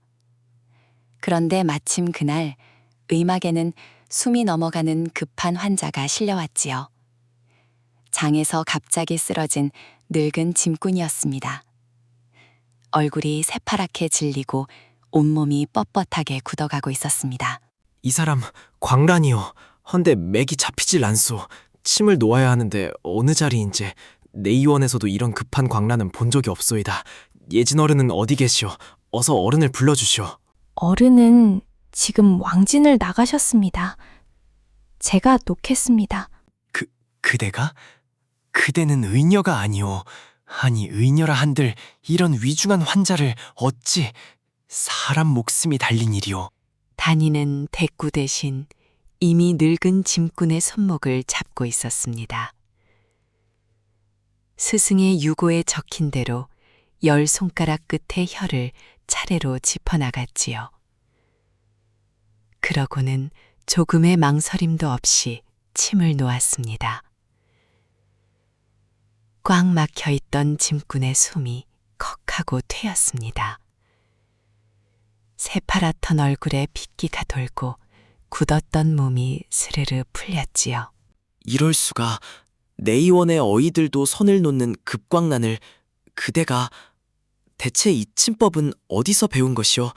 Speaker 1: 그런데 마침 그날 의막에는 숨이 넘어가는 급한 환자가 실려왔지요. 장에서 갑자기 쓰러진 늙은 짐꾼이었습니다. 얼굴이 새파랗게 질리고 온몸이 뻣뻣하게 굳어가고 있었습니다.
Speaker 7: 이 사람 광란이요. 헌데 맥이 잡히질 않소. 침을 놓아야 하는데 어느 자리인지 내의원에서도 이런 급한 광란은 본 적이 없소이다. 예진 어른은 어디 계시오? 어서 어른을 불러주시오.
Speaker 2: 어른은 지금 왕진을 나가셨습니다. 제가 놓겠습니다.
Speaker 7: 그대가? 그대는 의녀가 아니오. 아니 의녀라 한들 이런 위중한 환자를 어찌 사람 목숨이 달린 일이오.
Speaker 1: 다니는 대꾸 대신 이미 늙은 짐꾼의 손목을 잡고 있었습니다. 스승의 유고에 적힌 대로 10손가락 끝의 혀를 차례로 짚어나갔지요. 그러고는 조금의 망설임도 없이 침을 놓았습니다. 꽉 막혀있던 짐꾼의 숨이 컥하고 트였습니다. 새파랗던 얼굴에 핏기가 돌고 굳었던 몸이 스르르 풀렸지요.
Speaker 7: 이럴 수가. 내의원의 어이들도 선을 놓는 급광란을 그대가 대체 이 침법은 어디서 배운 것이오?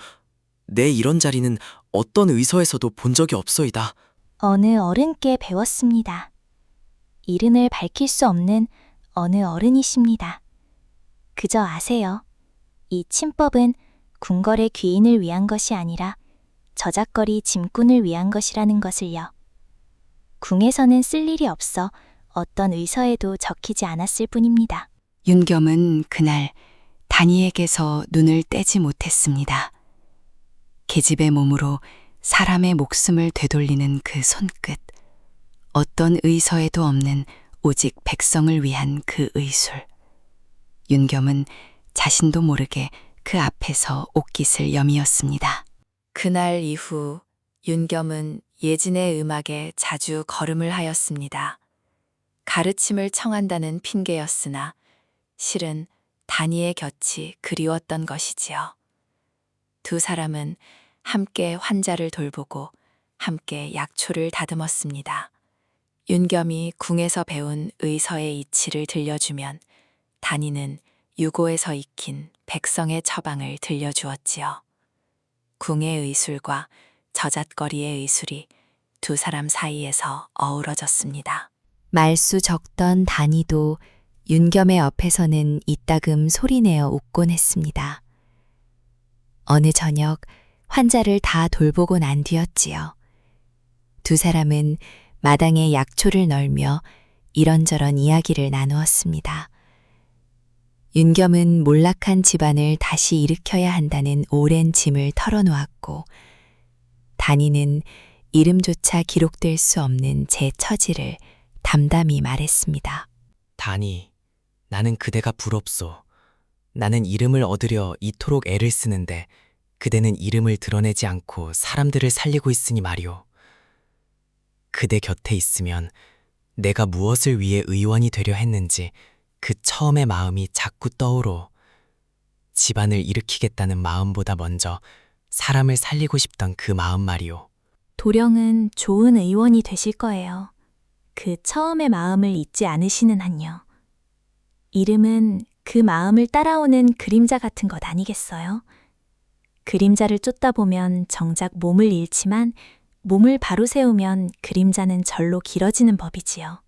Speaker 7: 내 이런 자리는 어떤 의서에서도 본 적이 없소이다.
Speaker 2: 어느 어른께 배웠습니다. 이름을 밝힐 수 없는 어느 어른이십니다. 그저 아세요. 이 침법은 궁궐의 귀인을 위한 것이 아니라 저작거리 짐꾼을 위한 것이라는 것을요. 궁에서는 쓸 일이 없어 어떤 의서에도 적히지 않았을 뿐입니다.
Speaker 1: 윤겸은 그날 다니에게서 눈을 떼지 못했습니다. 계집의 몸으로 사람의 목숨을 되돌리는 그 손끝, 어떤 의서에도 없는 오직 백성을 위한 그 의술. 윤겸은 자신도 모르게 그 앞에서 옷깃을 여미었습니다. 그날 이후 윤겸은 예진의 음악에 자주 걸음을 하였습니다. 가르침을 청한다는 핑계였으나 실은 단이의 곁이 그리웠던 것이지요. 두 사람은 함께 환자를 돌보고 함께 약초를 다듬었습니다. 윤겸이 궁에서 배운 의서의 이치를 들려주면 단이는 유고에서 익힌 백성의 처방을 들려주었지요. 궁의 의술과 저잣거리의 의술이 두 사람 사이에서 어우러졌습니다. 말수 적던 단이도 윤겸의 옆에서는 이따금 소리내어 웃곤 했습니다. 어느 저녁 환자를 다 돌보고 난 뒤였지요. 두 사람은 마당에 약초를 널며 이런저런 이야기를 나누었습니다. 윤겸은 몰락한 집안을 다시 일으켜야 한다는 오랜 짐을 털어놓았고, 단이는 이름조차 기록될 수 없는 제 처지를 담담히 말했습니다.
Speaker 7: 다니, 나는 그대가 부럽소. 나는 이름을 얻으려 이토록 애를 쓰는데 그대는 이름을 드러내지 않고 사람들을 살리고 있으니 말이오. 그대 곁에 있으면 내가 무엇을 위해 의원이 되려 했는지 그 처음의 마음이 자꾸 떠오르. 집안을 일으키겠다는 마음보다 먼저 사람을 살리고 싶던 그 마음 말이오.
Speaker 2: 도령은 좋은 의원이 되실 거예요. 그 처음의 마음을 잊지 않으시는 한요. 이름은 그 마음을 따라오는 그림자 같은 것 아니겠어요? 그림자를 쫓다 보면 정작 몸을 잃지만 몸을 바로 세우면 그림자는 절로 길어지는 법이지요.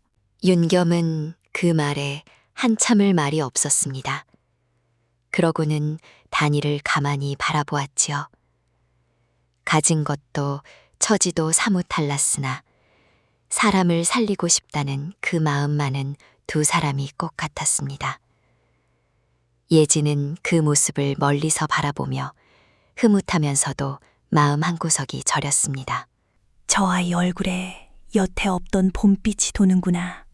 Speaker 1: 윤겸은 그 말에 한참을 말이 없었습니다. 그러고는 단이를 가만히 바라보았지요. 가진 것도 처지도 사뭇 달랐으나 사람을 살리고 싶다는 그 마음만은 두 사람이 꼭 같았습니다. 예지는 그 모습을 멀리서 바라보며 흐뭇하면서도 마음 한구석이 저렸습니다.
Speaker 2: 저 아이 얼굴에 여태 없던 봄빛이 도는구나.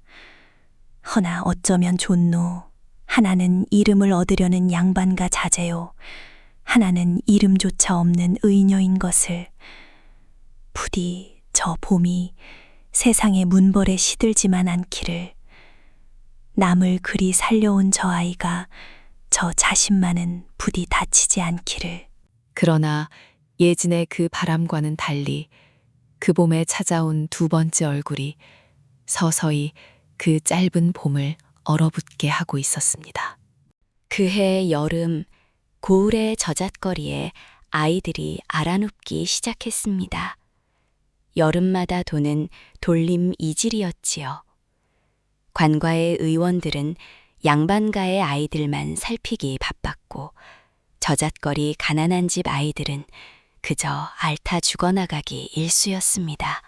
Speaker 2: 허나 어쩌면 좋노. 하나는 이름을 얻으려는 양반과 자제요. 하나는 이름조차 없는 의녀인 것을. 부디 저 봄이 세상의 문벌에 시들지만 않기를. 남을 그리 살려온 저 아이가 저 자신만은 부디 다치지 않기를.
Speaker 1: 그러나 예진의 그 바람과는 달리 그 봄에 찾아온 두 번째 얼굴이 서서히 그 짧은 봄을 얼어붙게 하고 있었습니다. 그해 여름, 고을의 저잣거리에 아이들이 알아눕기 시작했습니다. 여름마다 도는 돌림 이질이었지요. 관과의 의원들은 양반가의 아이들만 살피기 바빴고, 저잣거리 가난한 집 아이들은 그저 앓다 죽어나가기 일쑤였습니다.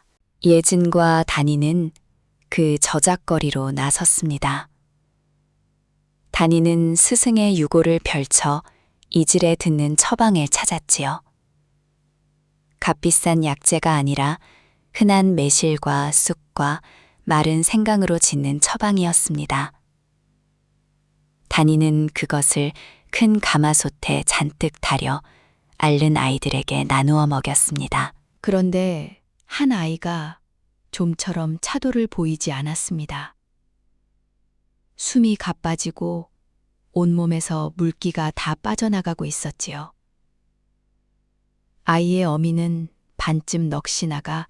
Speaker 1: 예진과 단이는 그 저잣거리로 나섰습니다. 단이는 스승의 유고를 펼쳐 이질에 듣는 처방을 찾았지요. 값비싼 약재가 아니라 흔한 매실과 쑥과 마른 생강으로 짓는 처방이었습니다. 단이는 그것을 큰 가마솥에 잔뜩 달여 앓는 아이들에게 나누어 먹였습니다. 그런데 한 아이가 좀처럼 차도를 보이지 않았습니다. 숨이 가빠지고 온몸에서 물기가 다 빠져나가고 있었지요. 아이의 어미는 반쯤 넋이 나가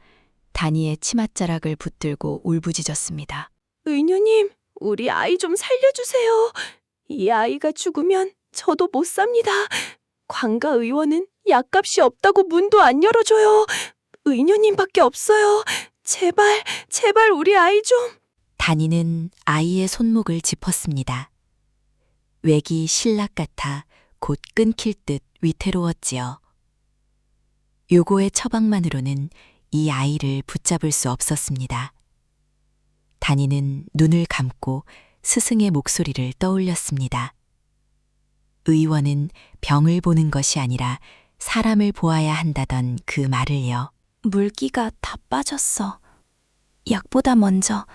Speaker 1: 단이의 치맛자락을 붙들고 울부짖었습니다.
Speaker 8: 의녀님, 우리 아이 좀 살려주세요. 이 아이가 죽으면 저도 못 삽니다. 관가 의원은 약값이 없다고 문도 안 열어줘요. 의녀님밖에 없어요. 제발, 제발 우리 아이 좀.
Speaker 1: 단이는 아이의 손목을 짚었습니다. 외기 신락 같아 곧 끊길 듯 위태로웠지요. 요고의 처방만으로는 이 아이를 붙잡을 수 없었습니다. 단이는 눈을 감고 스승의 목소리를 떠올렸습니다. 의원은 병을 보는 것이 아니라
Speaker 6: 사람을 보아야 한다던 그 말을요.
Speaker 2: 물기가 다 빠졌어. 약보다 먼저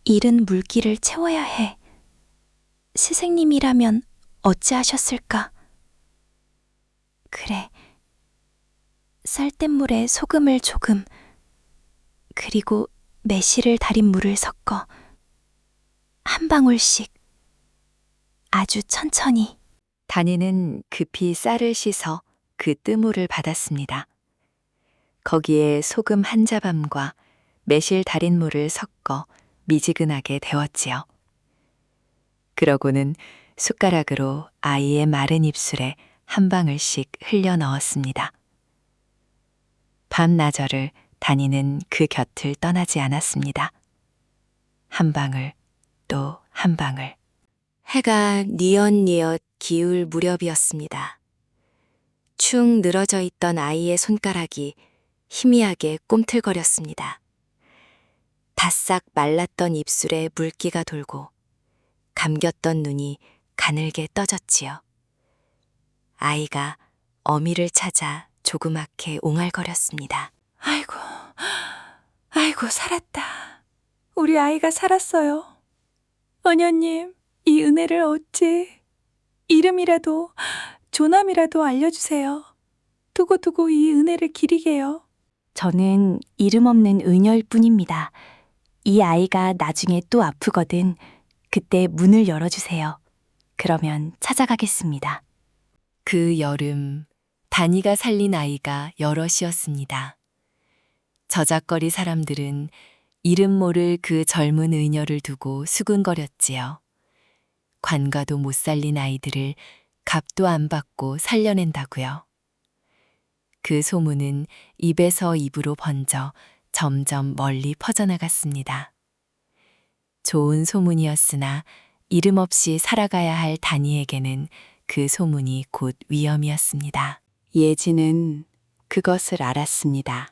Speaker 2: 잃은 물기를 채워야 해. 스승님이라면 어찌하셨을까? 그래. 쌀뜨물에 소금을 조금, 그리고 매실을 달인 물을 섞어 한 방울씩 아주 천천히.
Speaker 1: 다니는 급히 쌀을 씻어 그 뜨물을 받았습니다. 거기에 소금 한 자밤과 매실 달인 물을 섞어 미지근하게 데웠지요. 그러고는 숟가락으로 아이의 마른 입술에 한 방울씩 흘려 넣었습니다. 밤나절을 다니는 그 곁을 떠나지 않았습니다. 한 방울, 또 한 방울. 해가 뉘엿뉘엿 기울 무렵이었습니다. 축 늘어져 있던 아이의 손가락이 희미하게 꿈틀거렸습니다. 바싹 말랐던 입술에 물기가 돌고 감겼던 눈이 가늘게 떠졌지요. 아이가 어미를 찾아 조그맣게 옹알거렸습니다.
Speaker 8: 아이고, 살았다. 우리 아이가 살았어요. 은녀님, 이 은혜를 어찌 이름이라도 조남이라도 알려주세요. 두고두고 이 은혜를 기리게요.
Speaker 2: 저는 이름 없는 의녀일 뿐입니다. 이 아이가 나중에 또 아프거든 그때 문을 열어주세요. 그러면 찾아가겠습니다.
Speaker 1: 그 여름, 다니가 살린 아이가 여럿이었습니다. 저작거리 사람들은 이름 모를 그 젊은 의녀를 두고 수군거렸지요. 관가도 못 살린 아이들을 값도 안 받고 살려낸다고요. 그 소문은 입에서 입으로 번져 점점 멀리 퍼져나갔습니다. 좋은 소문이었으나 이름 없이 살아가야 할 다니에게는 그 소문이 곧 위험이었습니다. 예지는 그것을 알았습니다.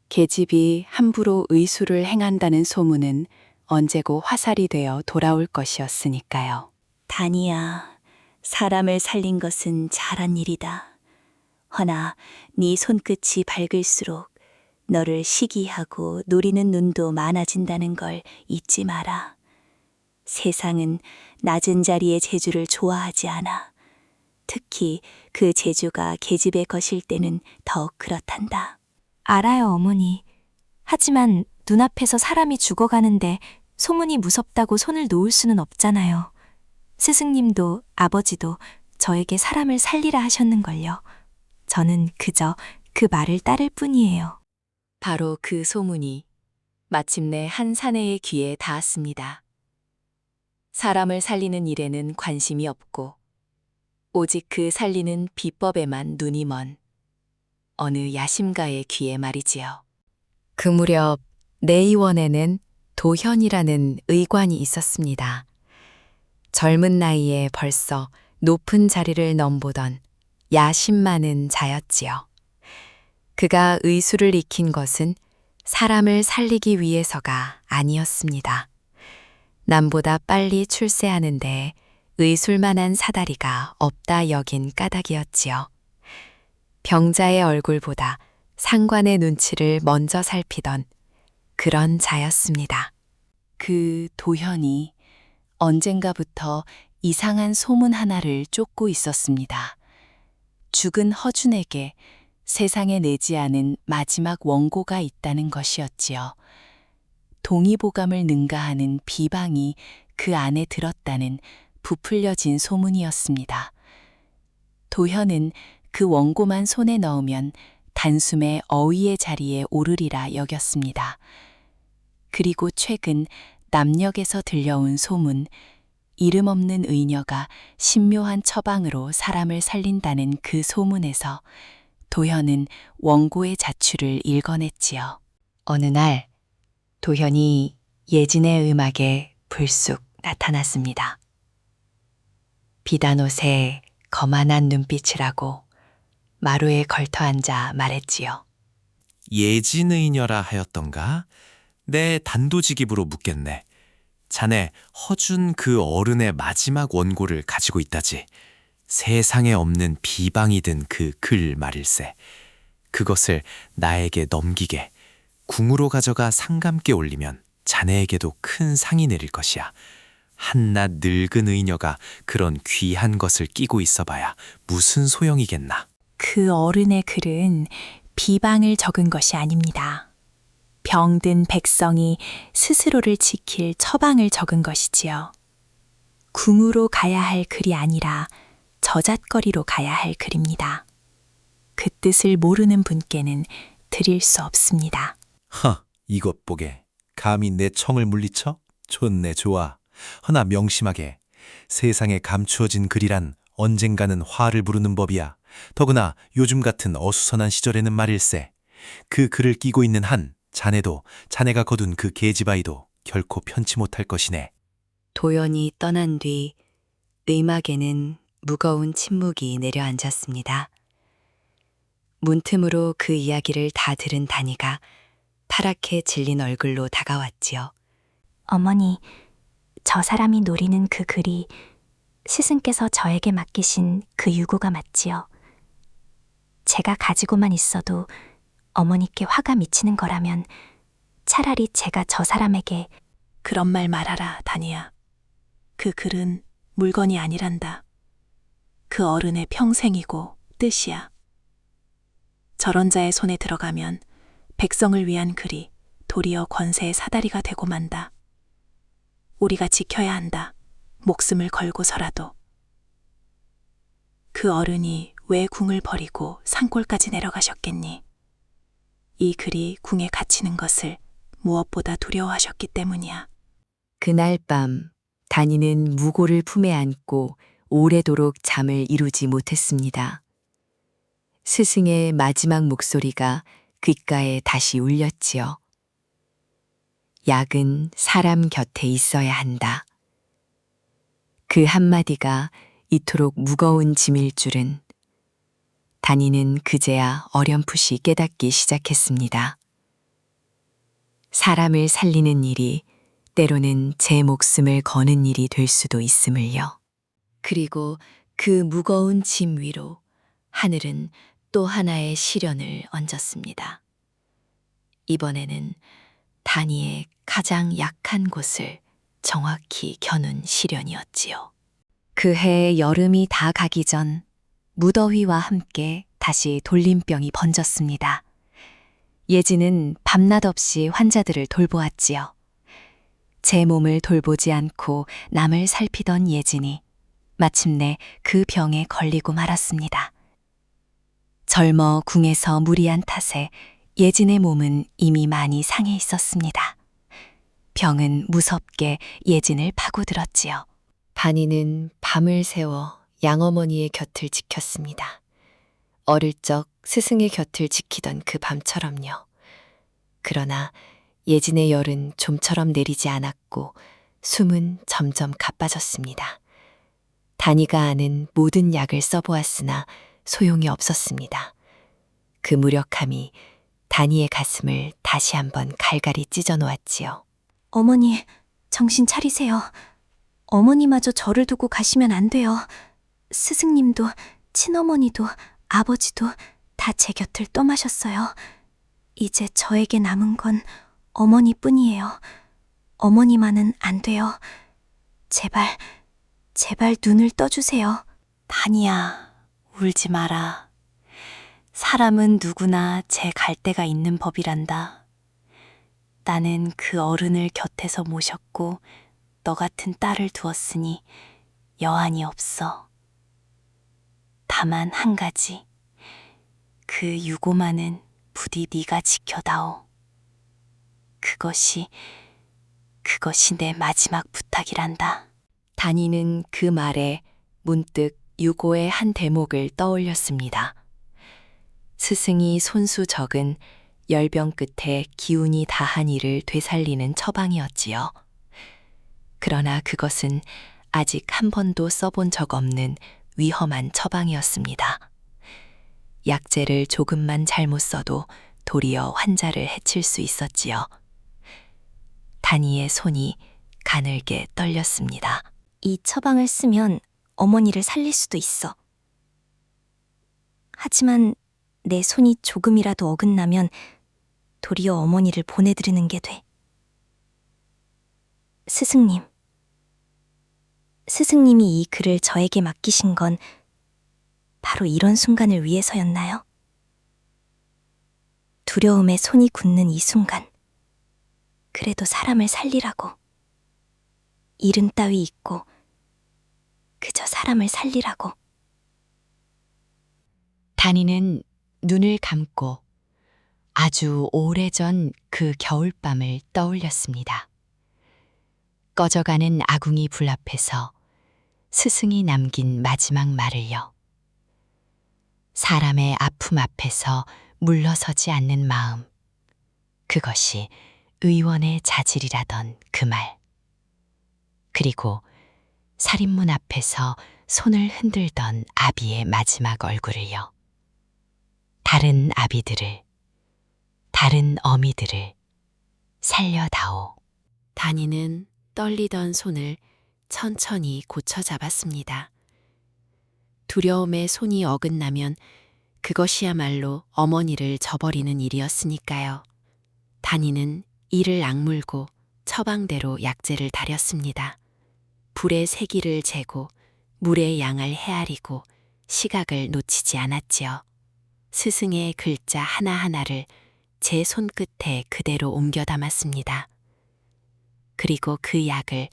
Speaker 1: 계집이 함부로 의술을 행한다는 소문은 언제고 화살이 되어 돌아올 것이었으니까요.
Speaker 2: 다니야, 사람을 살린 것은 잘한 일이다. 허나 네 손끝이 밝을수록 너를 시기하고 노리는 눈도 많아진다는 걸 잊지 마라. 세상은 낮은 자리의 재주를 좋아하지 않아. 특히 그 재주가 계집의 것일 때는 더욱 그렇단다. 알아요, 어머니. 하지만 눈앞에서 사람이 죽어가는데 소문이 무섭다고 손을 놓을 수는 없잖아요. 스승님도 아버지도 저에게 사람을 살리라 하셨는걸요. 저는 그저 그 말을 따를 뿐이에요.
Speaker 1: 바로 그 소문이 마침내 한 사내의 귀에 닿았습니다. 사람을 살리는 일에는 관심이 없고 오직 그 살리는 비법에만 눈이 먼 어느 야심가의 귀에 말이지요. 그 무렵 내의원에는 도현이라는 의관이 있었습니다. 젊은 나이에 벌써 높은 자리를 넘보던 야심 많은 자였지요. 그가 의술을 익힌 것은 사람을 살리기 위해서가 아니었습니다. 남보다 빨리 출세하는데 의술만한 사다리가 없다 여긴 까닭이었지요. 병자의 얼굴보다 상관의 눈치를 먼저 살피던 그런 자였습니다. 그 도현이 언젠가부터 이상한 소문 하나를 쫓고 있었습니다. 죽은 허준에게 세상에 내지 않은 마지막 원고가 있다는 것이었지요. 동의보감을 능가하는 비방이 그 안에 들었다는 부풀려진 소문이었습니다. 도현은 그 원고만 손에 넣으면 단숨에 어휘의 자리에 오르리라 여겼습니다. 그리고 최근 남녘에서 들려온 소문, 이름 없는 의녀가 신묘한 처방으로 사람을 살린다는 그 소문에서 도현은 원고의 자취를 읽어냈지요. 어느 날 도현이 예진의 음악에 불쑥 나타났습니다. 비단 옷에 거만한 눈빛을 하고 마루에 걸터 앉아 말했지요.
Speaker 9: 예진의녀라 하였던가? 내 단도직입으로 묻겠네. 자네 허준 그 어른의 마지막 원고를 가지고 있다지. 세상에 없는 비방이 든 그 글 말일세. 그것을 나에게 넘기게 궁으로 가져가 상감께 올리면 자네에게도 큰 상이 내릴 것이야. 한낱 늙은 의녀가 그런 귀한 것을 끼고 있어봐야 무슨 소용이겠나.
Speaker 6: 그 어른의 글은 비방을 적은 것이 아닙니다. 병든 백성이 스스로를 지킬 처방을 적은 것이지요. 궁으로 가야 할 글이 아니라 저잣거리로 가야 할 글입니다. 그 뜻을 모르는 분께는 드릴 수 없습니다.
Speaker 9: 이것 보게. 감히 내 청을 물리쳐? 좋네, 좋아. 허나 명심하게. 세상에 감추어진 글이란 언젠가는 화를 부르는 법이야. 더구나 요즘 같은 어수선한 시절에는 말일세. 그 글을 끼고 있는 한 자네도 자네가 거둔 그 계집아이도 결코 편치 못할 것이네.
Speaker 1: 도연이 떠난 뒤 의막에는 무거운 침묵이 내려앉았습니다. 문틈으로 그 이야기를 다 들은 다니가 파랗게 질린 얼굴로 다가왔지요.
Speaker 2: 어머니, 저 사람이 노리는 그 글이 스승께서 저에게 맡기신 그 유고가 맞지요. 제가 가지고만 있어도 어머니께 화가 미치는 거라면 차라리 제가 저 사람에게
Speaker 6: 그런 말 말아라, 다니야. 그 글은 물건이 아니란다. 그 어른의 평생이고 뜻이야. 저런 자의 손에 들어가면 백성을 위한 글이 도리어 권세의 사다리가 되고 만다. 우리가 지켜야 한다. 목숨을 걸고서라도. 그 어른이 왜 궁을 버리고 산골까지 내려가셨겠니? 이 글이 궁에 갇히는 것을 무엇보다 두려워하셨기 때문이야.
Speaker 1: 그날 밤 다니는 무고를 품에 안고 오래도록 잠을 이루지 못했습니다. 스승의 마지막 목소리가 귓가에 다시 울렸지요. 약은 사람 곁에 있어야 한다. 그 한마디가 이토록 무거운 짐일 줄은 다니는 그제야 어렴풋이 깨닫기 시작했습니다. 사람을 살리는 일이 때로는 제 목숨을 거는 일이 될 수도 있음을요. 그리고 그 무거운 짐 위로 하늘은 또 하나의 시련을 얹었습니다. 이번에는 다니의 가장 약한 곳을 정확히 겨눈 시련이었지요. 그해 여름이 다 가기 전 무더위와 함께 다시 돌림병이 번졌습니다. 예지는 밤낮 없이 환자들을 돌보았지요. 제 몸을 돌보지 않고 남을 살피던 예진이 마침내 그 병에 걸리고 말았습니다. 젊어 궁에서 무리한 탓에 예진의 몸은 이미 많이 상해 있었습니다. 병은 무섭게 예진을 파고들었지요. 반이는 밤을 새워 양어머니의 곁을 지켰습니다. 어릴 적 스승의 곁을 지키던 그 밤처럼요. 그러나 예진의 열은 좀처럼 내리지 않았고 숨은 점점 가빠졌습니다. 다니가 아는 모든 약을 써보았으나 소용이 없었습니다. 그 무력함이 다니의 가슴을 다시 한번 갈갈이 찢어 놓았지요.
Speaker 2: 어머니, 정신 차리세요. 어머니마저 저를 두고 가시면 안 돼요. 스승님도, 친어머니도, 아버지도 다 제 곁을 떠마셨어요. 이제 저에게 남은 건 어머니뿐이에요. 어머니만은 안 돼요. 제발, 제발 눈을 떠주세요.
Speaker 6: 다니야, 울지 마라. 사람은 누구나 제 갈 때가 있는 법이란다. 나는 그 어른을 곁에서 모셨고 너 같은 딸을 두었으니 여한이 없어. 다만 한 가지, 그 유고만은 부디 네가 지켜다오. 그것이 내 마지막 부탁이란다.
Speaker 1: 다니는 그 말에 문득 유고의 한 대목을 떠올렸습니다. 스승이 손수 적은 열병 끝에 기운이 다한 이를 되살리는 처방이었지요. 그러나 그것은 아직 한 번도 써본 적 없는 위험한 처방이었습니다. 약재를 조금만 잘못 써도 도리어 환자를 해칠 수 있었지요. 다니의 손이 가늘게 떨렸습니다.
Speaker 2: 이 처방을 쓰면 어머니를 살릴 수도 있어. 하지만 내 손이 조금이라도 어긋나면 도리어 어머니를 보내드리는 게 돼. 스승님. 스승님이 이 글을 저에게 맡기신 건 바로 이런 순간을 위해서였나요? 두려움에 손이 굳는 이 순간. 그래도 사람을 살리라고. 이름 따위 있고 그저 사람을 살리라고.
Speaker 1: 다니는 눈을 감고 아주 오래전 그 겨울밤을 떠올렸습니다. 꺼져가는 아궁이 불 앞에서 스승이 남긴 마지막 말을요. 사람의 아픔 앞에서 물러서지 않는 마음. 그것이 의원의 자질이라던 그 말. 그리고 살인문 앞에서 손을 흔들던 아비의 마지막 얼굴을요. 다른 아비들을, 다른 어미들을 살려다오. 다니는 떨리던 손을 천천히 고쳐 잡았습니다. 두려움에 손이 어긋나면 그것이야말로 어머니를 저버리는 일이었으니까요. 다니는 이를 악물고 처방대로 약재를 다렸습니다. 불의 세기를 재고 물의 양을 헤아리고 시각을 놓치지 않았지요. 스승의 글자 하나하나를 제 손끝에 그대로 옮겨 담았습니다. 그리고 그 약을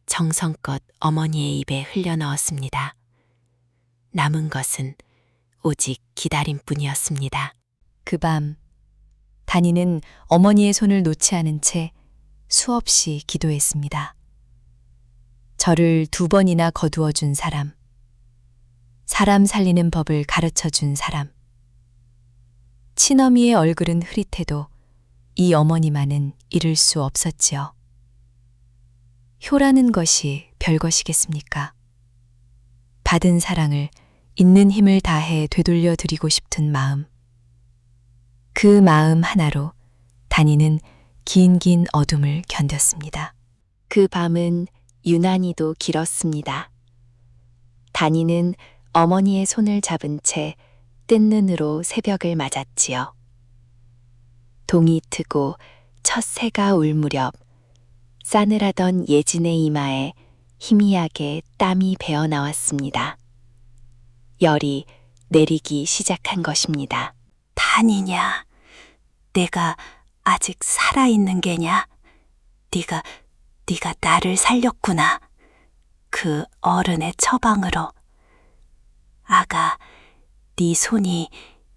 Speaker 1: 정성껏 어머니의 입에 흘려 넣었습니다. 남은 것은 오직 기다림뿐이었습니다. 그 밤, 다니는 어머니의 손을 놓지 않은 채 수없이 기도했습니다. 저를 2번이나 거두어 준 사람, 사람 살리는 법을 가르쳐 준 사람. 친어미의 얼굴은 흐릿해도 이 어머니만은 잃을 수 없었지요. 효라는 것이 별것이겠습니까? 받은 사랑을 있는 힘을 다해 되돌려 드리고 싶은 마음. 그 마음 하나로 다니는 긴 어둠을 견뎠습니다. 그 밤은 유난히도 길었습니다. 다니는 어머니의 손을 잡은 채 뜬 눈으로 새벽을 맞았지요. 동이 트고 첫 새가 울 무렵 싸늘하던 예진의 이마에 희미하게 땀이 배어 나왔습니다. 열이 내리기 시작한 것입니다.
Speaker 2: 다니냐? 내가 아직 살아있는 게냐? 네가 나를 살렸구나. 그 어른의 처방으로. 아가, 네 손이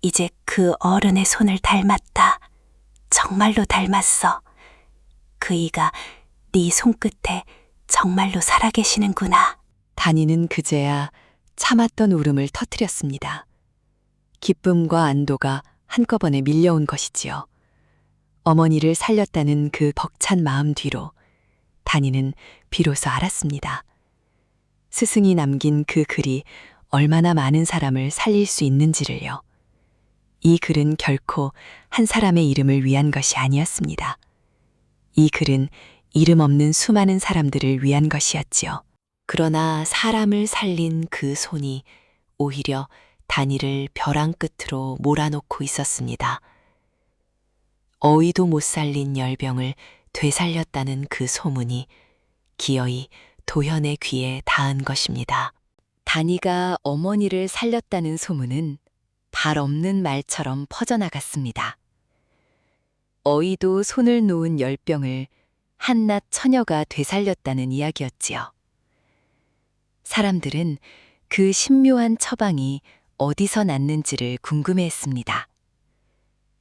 Speaker 2: 이제 그 어른의 손을 닮았다. 정말로 닮았어. 그 이가 네 손끝에 정말로 살아계시는구나.
Speaker 1: 다니는 그제야 참았던 울음을 터뜨렸습니다. 기쁨과 안도가 한꺼번에 밀려온 것이지요. 어머니를 살렸다는 그 벅찬 마음 뒤로 다니는 비로소 알았습니다. 스승이 남긴 그 글이 얼마나 많은 사람을 살릴 수 있는지를요. 이 글은 결코 한 사람의 이름을 위한 것이 아니었습니다. 이 글은 이름 없는 수많은 사람들을 위한 것이었지요. 그러나 사람을 살린 그 손이 오히려 다니를 벼랑 끝으로 몰아놓고 있었습니다. 어이도 못 살린 열병을 되살렸다는 그 소문이 기어이 도현의 귀에 닿은 것입니다. 다니가 어머니를 살렸다는 소문은 발 없는 말처럼 퍼져나갔습니다. 어이도 손을 놓은 열병을 한낱 처녀가 되살렸다는 이야기였지요. 사람들은 그 신묘한 처방이 어디서 났는지를 궁금해했습니다.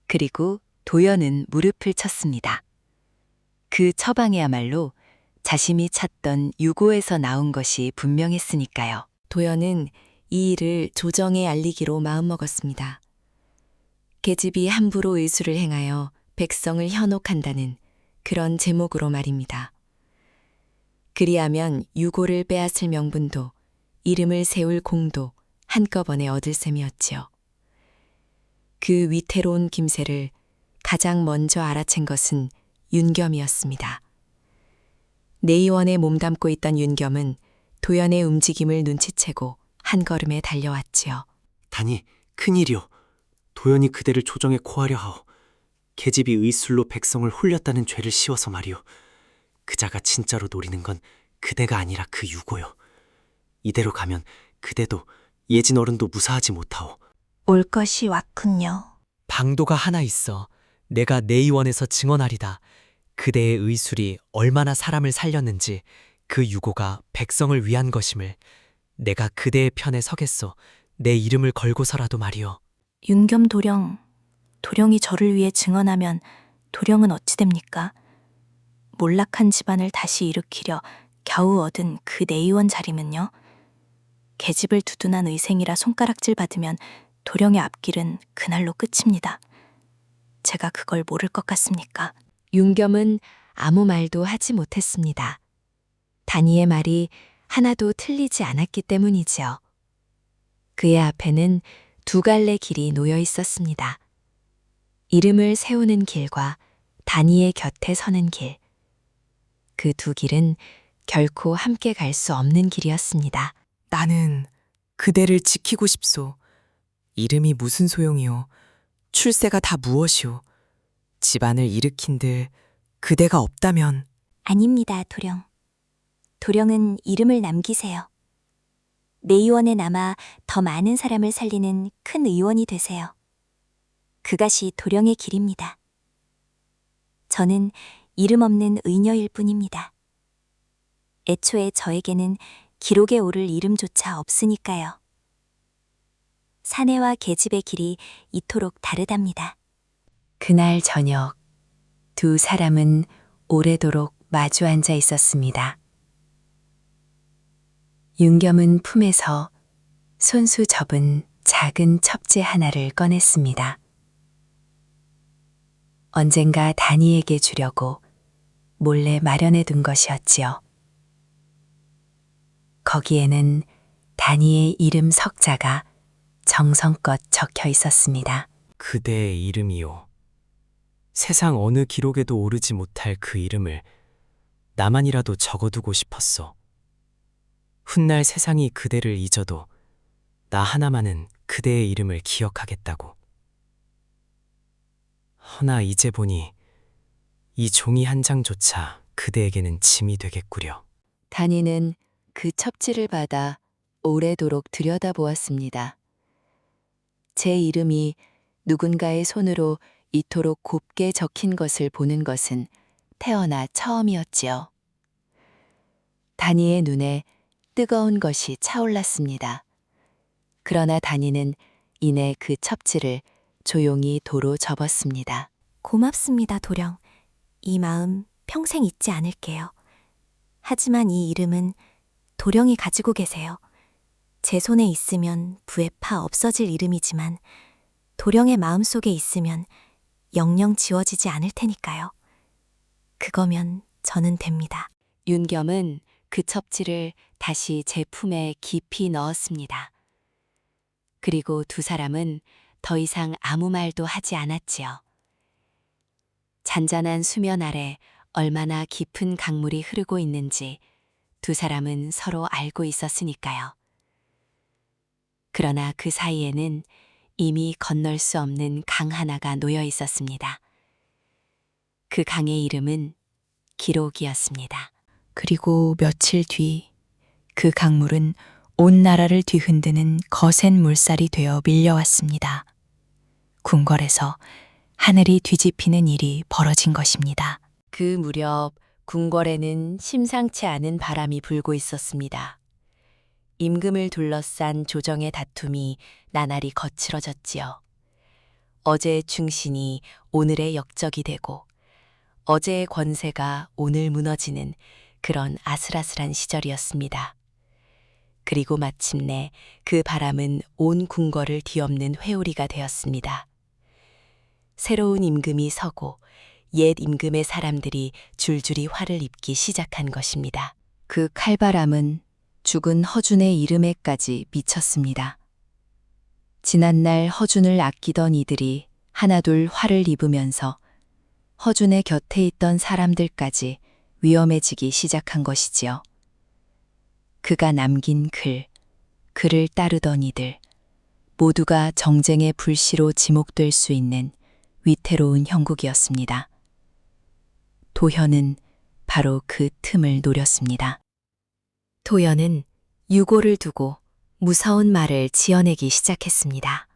Speaker 1: 그리고 도연은 무릎을 쳤습니다. 그 처방이야말로 자신이 찾던 유고에서 나온 것이 분명했으니까요. 도연은 이 일을 조정에 알리기로 마음먹었습니다. 계집이 함부로 의술을 행하여 백성을 현혹한다는 그런 제목으로 말입니다. 그리하면 유고를 빼앗을 명분도 이름을 세울 공도 한꺼번에 얻을 셈이었지요. 그 위태로운 김새를 가장 먼저 알아챈 것은 윤겸이었습니다. 내의원에 몸담고 있던 윤겸은 도연의 움직임을 눈치채고 한 걸음에 달려왔지요.
Speaker 10: 다니, 큰일이오. 도연이 그대를 조정에 고하려 하오. 계집이 의술로 백성을 홀렸다는 죄를 씌워서 말이오. 그자가 진짜로 노리는 건 그대가 아니라 그 유고요. 이대로 가면 그대도 예진 어른도 무사하지 못하오.
Speaker 2: 올 것이 왔군요.
Speaker 7: 방도가 하나 있어. 내가 내의원에서 증언하리다. 그대의 의술이 얼마나 사람을 살렸는지 그 유고가 백성을 위한 것임을 내가 그대의 편에 서겠소. 내 이름을 걸고서라도 말이오.
Speaker 2: 윤겸 도령, 도령이 저를 위해 증언하면 도령은 어찌 됩니까? 몰락한 집안을 다시 일으키려 겨우 얻은 그 내의원 자리면요. 계집을 두둔한 의생이라 손가락질 받으면 도령의 앞길은 그날로 끝입니다. 제가 그걸 모를 것 같습니까?
Speaker 1: 윤겸은 아무 말도 하지 못했습니다. 다니의 말이 하나도 틀리지 않았기 때문이지요. 그의 앞에는 두 갈래 길이 놓여 있었습니다. 이름을 세우는 길과 다니의 곁에 서는 길. 그 두 길은 결코 함께 갈 수 없는 길이었습니다.
Speaker 7: 나는 그대를 지키고 싶소. 이름이 무슨 소용이오. 출세가 다 무엇이오. 집안을 일으킨들 그대가 없다면.
Speaker 2: 아닙니다, 도령. 도령은 이름을 남기세요. 내의원에 남아 더 많은 사람을 살리는 큰 의원이 되세요. 그것이 도령의 길입니다. 저는 이름 없는 의녀일 뿐입니다. 애초에 저에게는 기록에 오를 이름조차 없으니까요. 사내와 계집의 길이 이토록 다르답니다.
Speaker 1: 그날 저녁 두 사람은 오래도록 마주 앉아 있었습니다. 윤겸은 품에서 손수 접은 작은 첩지 하나를 꺼냈습니다. 언젠가 다니에게 주려고 몰래 마련해 둔 것이었지요. 거기에는 다니의 이름 석자가 정성껏 적혀 있었습니다.
Speaker 10: 그대의 이름이요. 세상 어느 기록에도 오르지 못할 그 이름을 나만이라도 적어두고 싶었소. 훗날 세상이 그대를 잊어도 나 하나만은 그대의 이름을 기억하겠다고. 허나 이제 보니 이 종이 한 장조차 그대에게는 짐이 되겠구려.
Speaker 1: 다니는 그 첩지를 받아 오래도록 들여다보았습니다. 제 이름이 누군가의 손으로 이토록 곱게 적힌 것을 보는 것은 태어나 처음이었지요. 다니의 눈에 뜨거운 것이 차올랐습니다. 그러나 다니는 이내 그 첩지를 조용히 도로 접었습니다.
Speaker 2: 고맙습니다, 도령. 이 마음 평생 잊지 않을게요. 하지만 이 이름은 도령이 가지고 계세요. 제 손에 있으면 부에 파 없어질 이름이지만 도령의 마음속에 있으면 영영 지워지지 않을 테니까요. 그거면 저는 됩니다.
Speaker 1: 윤겸은 그 첩지를 다시 제 품에 깊이 넣었습니다. 그리고 두 사람은 더 이상 아무 말도 하지 않았지요. 잔잔한 수면 아래 얼마나 깊은 강물이 흐르고 있는지 두 사람은 서로 알고 있었으니까요. 그러나 그 사이에는 이미 건널 수 없는 강 하나가 놓여 있었습니다. 그 강의 이름은 기록이었습니다.
Speaker 6: 그리고 며칠 뒤 그 강물은 온 나라를 뒤흔드는 거센 물살이 되어 밀려왔습니다. 궁궐에서 하늘이 뒤집히는 일이 벌어진 것입니다.
Speaker 1: 그 무렵 궁궐에는 심상치 않은 바람이 불고 있었습니다. 임금을 둘러싼 조정의 다툼이 나날이 거칠어졌지요. 어제의 충신이 오늘의 역적이 되고 어제의 권세가 오늘 무너지는 그런 아슬아슬한 시절이었습니다. 그리고 마침내 그 바람은 온 궁궐을 뒤엎는 회오리가 되었습니다. 새로운 임금이 서고 옛 임금의 사람들이 줄줄이 화를 입기 시작한 것입니다. 그 칼바람은 죽은 허준의 이름에까지 미쳤습니다. 지난날 허준을 아끼던 이들이 하나둘 화를 입으면서 허준의 곁에 있던 사람들까지 위험해지기 시작한 것이지요. 그가 남긴 글을 따르던 이들, 모두가 정쟁의 불씨로 지목될 수 있는 위태로운 형국이었습니다. 도현은 바로 그 틈을 노렸습니다. 도현은 유고를 두고 무서운 말을 지어내기 시작했습니다.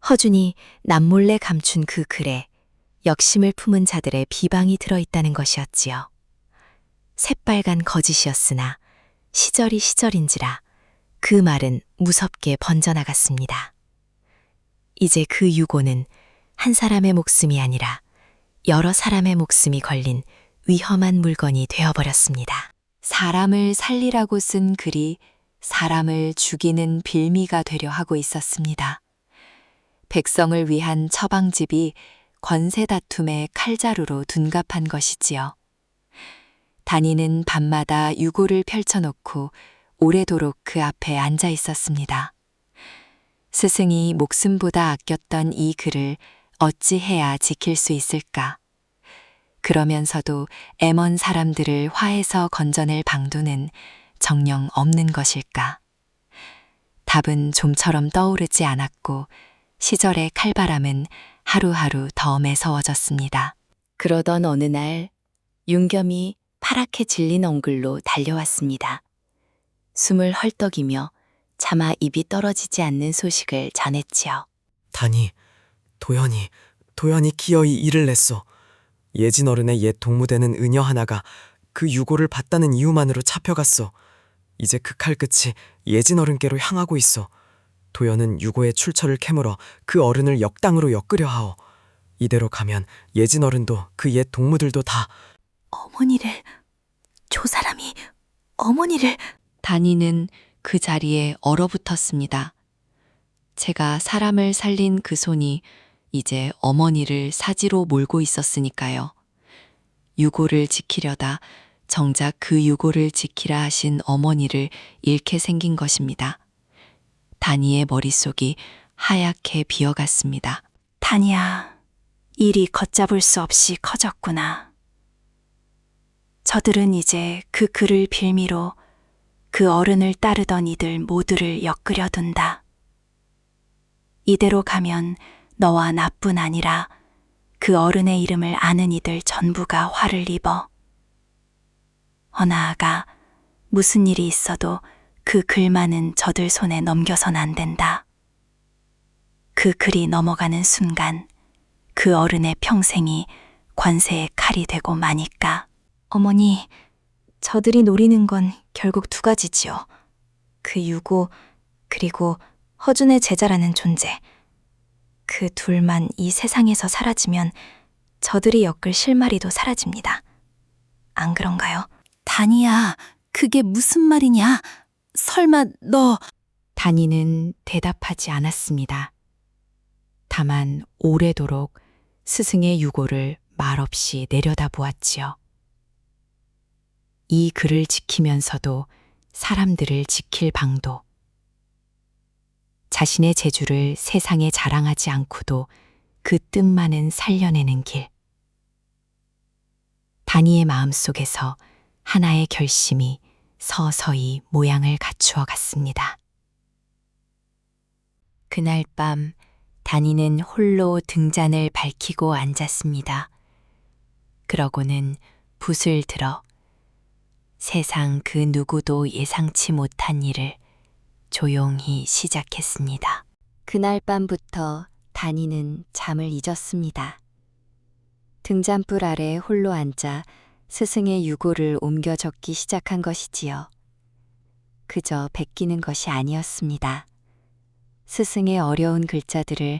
Speaker 1: 허준이 남몰래 감춘 그 글에 역심을 품은 자들의 비방이 들어있다는 것이었지요. 새빨간 거짓이었으나 시절이 시절인지라 그 말은 무섭게 번져나갔습니다. 이제 그 유고는 한 사람의 목숨이 아니라 여러 사람의 목숨이 걸린 위험한 물건이 되어버렸습니다. 사람을 살리라고 쓴 글이 사람을 죽이는 빌미가 되려 하고 있었습니다. 백성을 위한 처방집이 권세 다툼의 칼자루로 둔갑한 것이지요. 단이는 밤마다 유고를 펼쳐놓고 오래도록 그 앞에 앉아 있었습니다. 스승이 목숨보다 아꼈던 이 글을 어찌해야 지킬 수 있을까? 그러면서도 애먼 사람들을 화에서 건져낼 방도는 정녕 없는 것일까? 답은 좀처럼 떠오르지 않았고 시절의 칼바람은 하루하루 더 매서워졌습니다. 그러던 어느 날 윤겸이 파랗게 질린 엉글로 달려왔습니다. 숨을 헐떡이며 차마 입이 떨어지지 않는 소식을 전했지요.
Speaker 7: 단이, 도연이 기어이 일을 냈어. 예진 어른의 옛 동무되는 은여 하나가 그 유고를 봤다는 이유만으로 잡혀갔어. 이제 그 칼끝이 예진 어른께로 향하고 있어. 도연은 유고의 출처를 캐물어 그 어른을 역당으로 엮으려 하오. 이대로 가면 예진 어른도 그 옛 동무들도 다
Speaker 2: 어머니를, 저 사람이 어머니를...
Speaker 1: 단이는 그 자리에 얼어붙었습니다. 제가 사람을 살린 그 손이 이제 어머니를 사지로 몰고 있었으니까요. 유고를 지키려다 정작 그 유고를 지키라 하신 어머니를 잃게 생긴 것입니다. 단이의 머릿속이 하얗게 비어갔습니다.
Speaker 2: 단이야, 일이 걷잡을 수 없이 커졌구나. 저들은 이제 그 글을 빌미로 그 어른을 따르던 이들 모두를 엮으려 둔다. 이대로 가면 너와 나뿐 아니라 그 어른의 이름을 아는 이들 전부가 화를 입어. 어나아가 무슨 일이 있어도 그 글만은 저들 손에 넘겨선 안 된다. 그 글이 넘어가는 순간 그 어른의 평생이 관세의 칼이 되고 마니까. 어머니, 저들이 노리는 건 결국 두 가지지요. 그 유고, 그리고 허준의 제자라는 존재. 그 둘만 이 세상에서 사라지면 저들이 엮을 실마리도 사라집니다. 안 그런가요?
Speaker 6: 단이야, 그게 무슨 말이냐? 설마 너...
Speaker 1: 단이는 대답하지 않았습니다. 다만 오래도록 스승의 유고를 말없이 내려다보았지요. 이 글을 지키면서도 사람들을 지킬 방도, 자신의 재주를 세상에 자랑하지 않고도 그 뜻만은 살려내는 길. 단이의 마음속에서 하나의 결심이 서서히 모양을 갖추어 갔습니다. 그날 밤 단이는 홀로 등잔을 밝히고 앉았습니다. 그러고는 붓을 들어 세상 그 누구도 예상치 못한 일을 조용히 시작했습니다. 그날 밤부터 단이는 잠을 잊었습니다. 등잔불 아래 홀로 앉아 스승의 유고를 옮겨 적기 시작한 것이지요. 그저 베끼는 것이 아니었습니다. 스승의 어려운 글자들을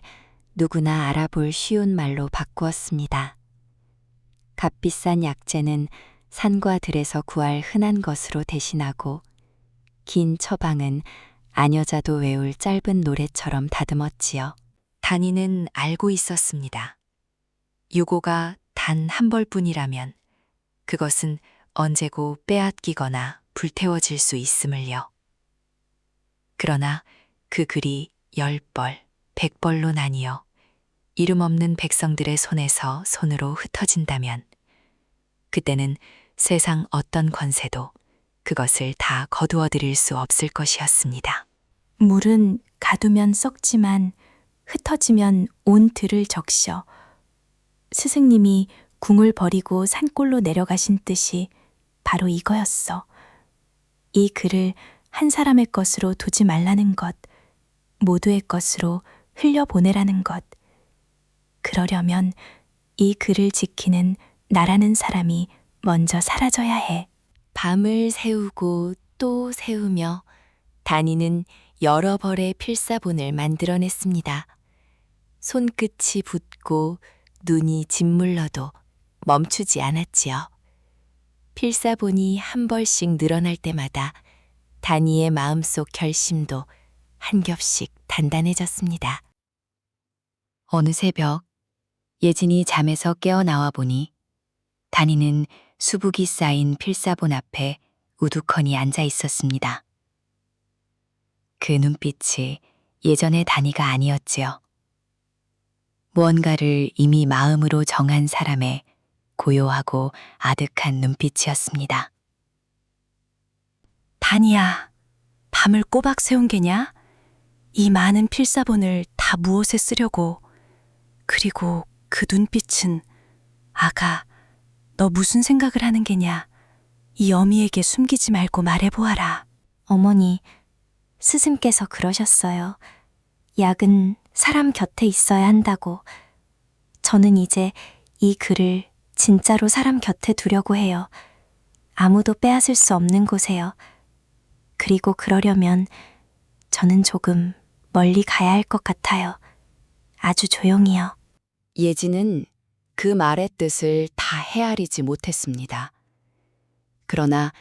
Speaker 1: 누구나 알아볼 쉬운 말로 바꾸었습니다. 값비싼 약재는 산과 들에서 구할 흔한 것으로 대신하고 긴 처방은 아녀자도 외울 짧은 노래처럼 다듬었지요. 단이는 알고 있었습니다. 유고가 단 한 벌뿐이라면 그것은 언제고 빼앗기거나 불태워질 수 있음을요. 그러나 그 글이 10벌, 100벌로 나뉘어 이름 없는 백성들의 손에서 손으로 흩어진다면 그때는 세상 어떤 권세도 그것을 다 거두어 드릴 수 없을 것이었습니다.
Speaker 2: 물은 가두면 썩지만 흩어지면 온 들을 적셔. 스승님이 궁을 버리고 산골로 내려가신 뜻이 바로 이거였어. 이 글을 한 사람의 것으로 두지 말라는 것, 모두의 것으로 흘려보내라는 것. 그러려면 이 글을 지키는 나라는 사람이 먼저 사라져야 해.
Speaker 1: 밤을 새우고 또 새우며 다니는 여러 벌의 필사본을 만들어냈습니다. 손끝이 붓고 눈이 짓물러도 멈추지 않았지요. 필사본이 한 벌씩 늘어날 때마다 다니의 마음속 결심도 한 겹씩 단단해졌습니다. 어느 새벽 예진이 잠에서 깨어나와 보니 다니는 수북이 쌓인 필사본 앞에 우두커니 앉아 있었습니다. 그 눈빛이 예전의 다니가 아니었지요. 무언가를 이미 마음으로 정한 사람의 고요하고 아득한 눈빛이었습니다.
Speaker 6: 다니야, 밤을 꼬박 새운 게냐? 이 많은 필사본을 다 무엇에 쓰려고? 그리고 그 눈빛은, 아가, 너 무슨 생각을 하는 게냐? 이 어미에게 숨기지 말고 말해보아라.
Speaker 2: 어머니, 스승께서 그러셨어요. 약은 사람 곁에 있어야 한다고. 저는 이제 이 글을 진짜로 사람 곁에 두려고 해요. 아무도 빼앗을 수 없는 곳에요. 그리고 그러려면 저는 조금 멀리 가야 할 것 같아요. 아주 조용히요.
Speaker 1: 예진은 그 말의 뜻을 다 헤아리지 못했습니다. 그러나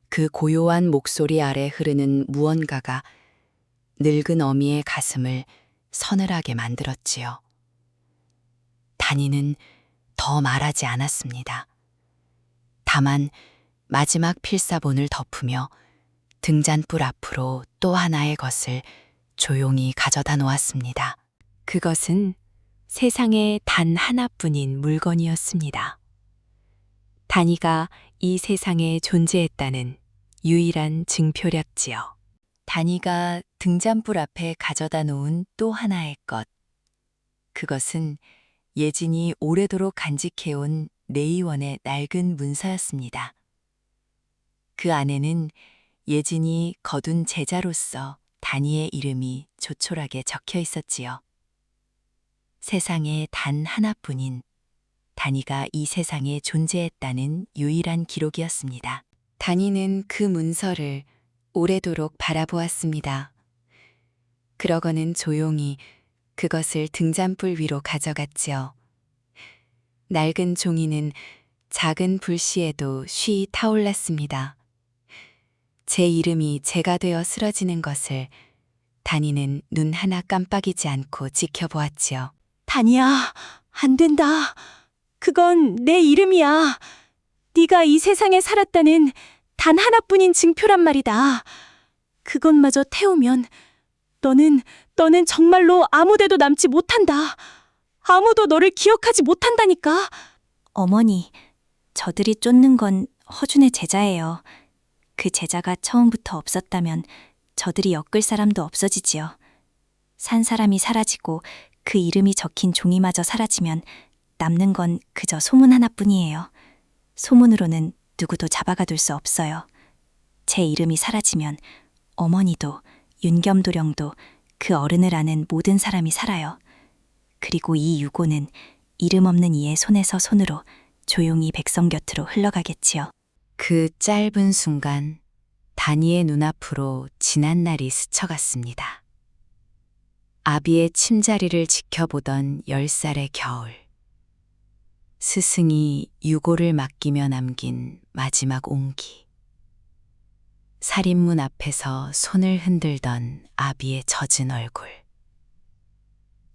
Speaker 1: 그 고요한 목소리 아래 흐르는 무언가가 늙은 어미의 가슴을 서늘하게 만들었지요. 다니는 더 말하지 않았습니다. 다만 마지막 필사본을 덮으며 등잔불 앞으로 또 하나의 것을 조용히 가져다 놓았습니다. 그것은 세상에 단 하나뿐인 물건이었습니다. 다니가 이 세상에 존재했다는 유일한 증표였지요. 다니가 등잔불 앞에 가져다 놓은 또 하나의 것. 그것은 예진이 오래도록 간직해온 내의원의 낡은 문서였습니다. 그 안에는 예진이 거둔 제자로서 다니의 이름이 조촐하게 적혀 있었지요. 세상에 단 하나뿐인 다니가 이 세상에 존재했다는 유일한 기록이었습니다. 다니는 그 문서를 오래도록 바라보았습니다. 그러고는 조용히 그것을 등잔불 위로 가져갔지요. 낡은 종이는 작은 불씨에도 쉬이 타올랐습니다. 제 이름이 재가 되어 쓰러지는 것을 다니는 눈 하나 깜빡이지 않고 지켜보았지요.
Speaker 8: 다니야, 안 된다. 그건 내 이름이야. 네가 이 세상에 살았다는 단 하나뿐인 증표란 말이다. 그것마저 태우면 너는 정말로 아무데도 남지 못한다. 아무도 너를 기억하지 못한다니까.
Speaker 2: 어머니, 저들이 쫓는 건 허준의 제자예요. 그 제자가 처음부터 없었다면 저들이 엮을 사람도 없어지지요. 산 사람이 사라지고 그 이름이 적힌 종이마저 사라지면 남는 건 그저 소문 하나뿐이에요. 소문으로는 누구도 잡아가둘 수 없어요. 제 이름이 사라지면 어머니도 윤겸도령도 그 어른을 아는 모든 사람이 살아요. 그리고 이 유고는 이름 없는 이의 손에서 손으로 조용히 백성 곁으로 흘러가겠지요.
Speaker 1: 그 짧은 순간 다니의 눈앞으로 지난 날이 스쳐갔습니다. 아비의 침자리를 지켜보던 10살의 겨울. 스승이 유고를 맡기며 남긴 마지막 온기. 살인문 앞에서 손을 흔들던 아비의 젖은 얼굴.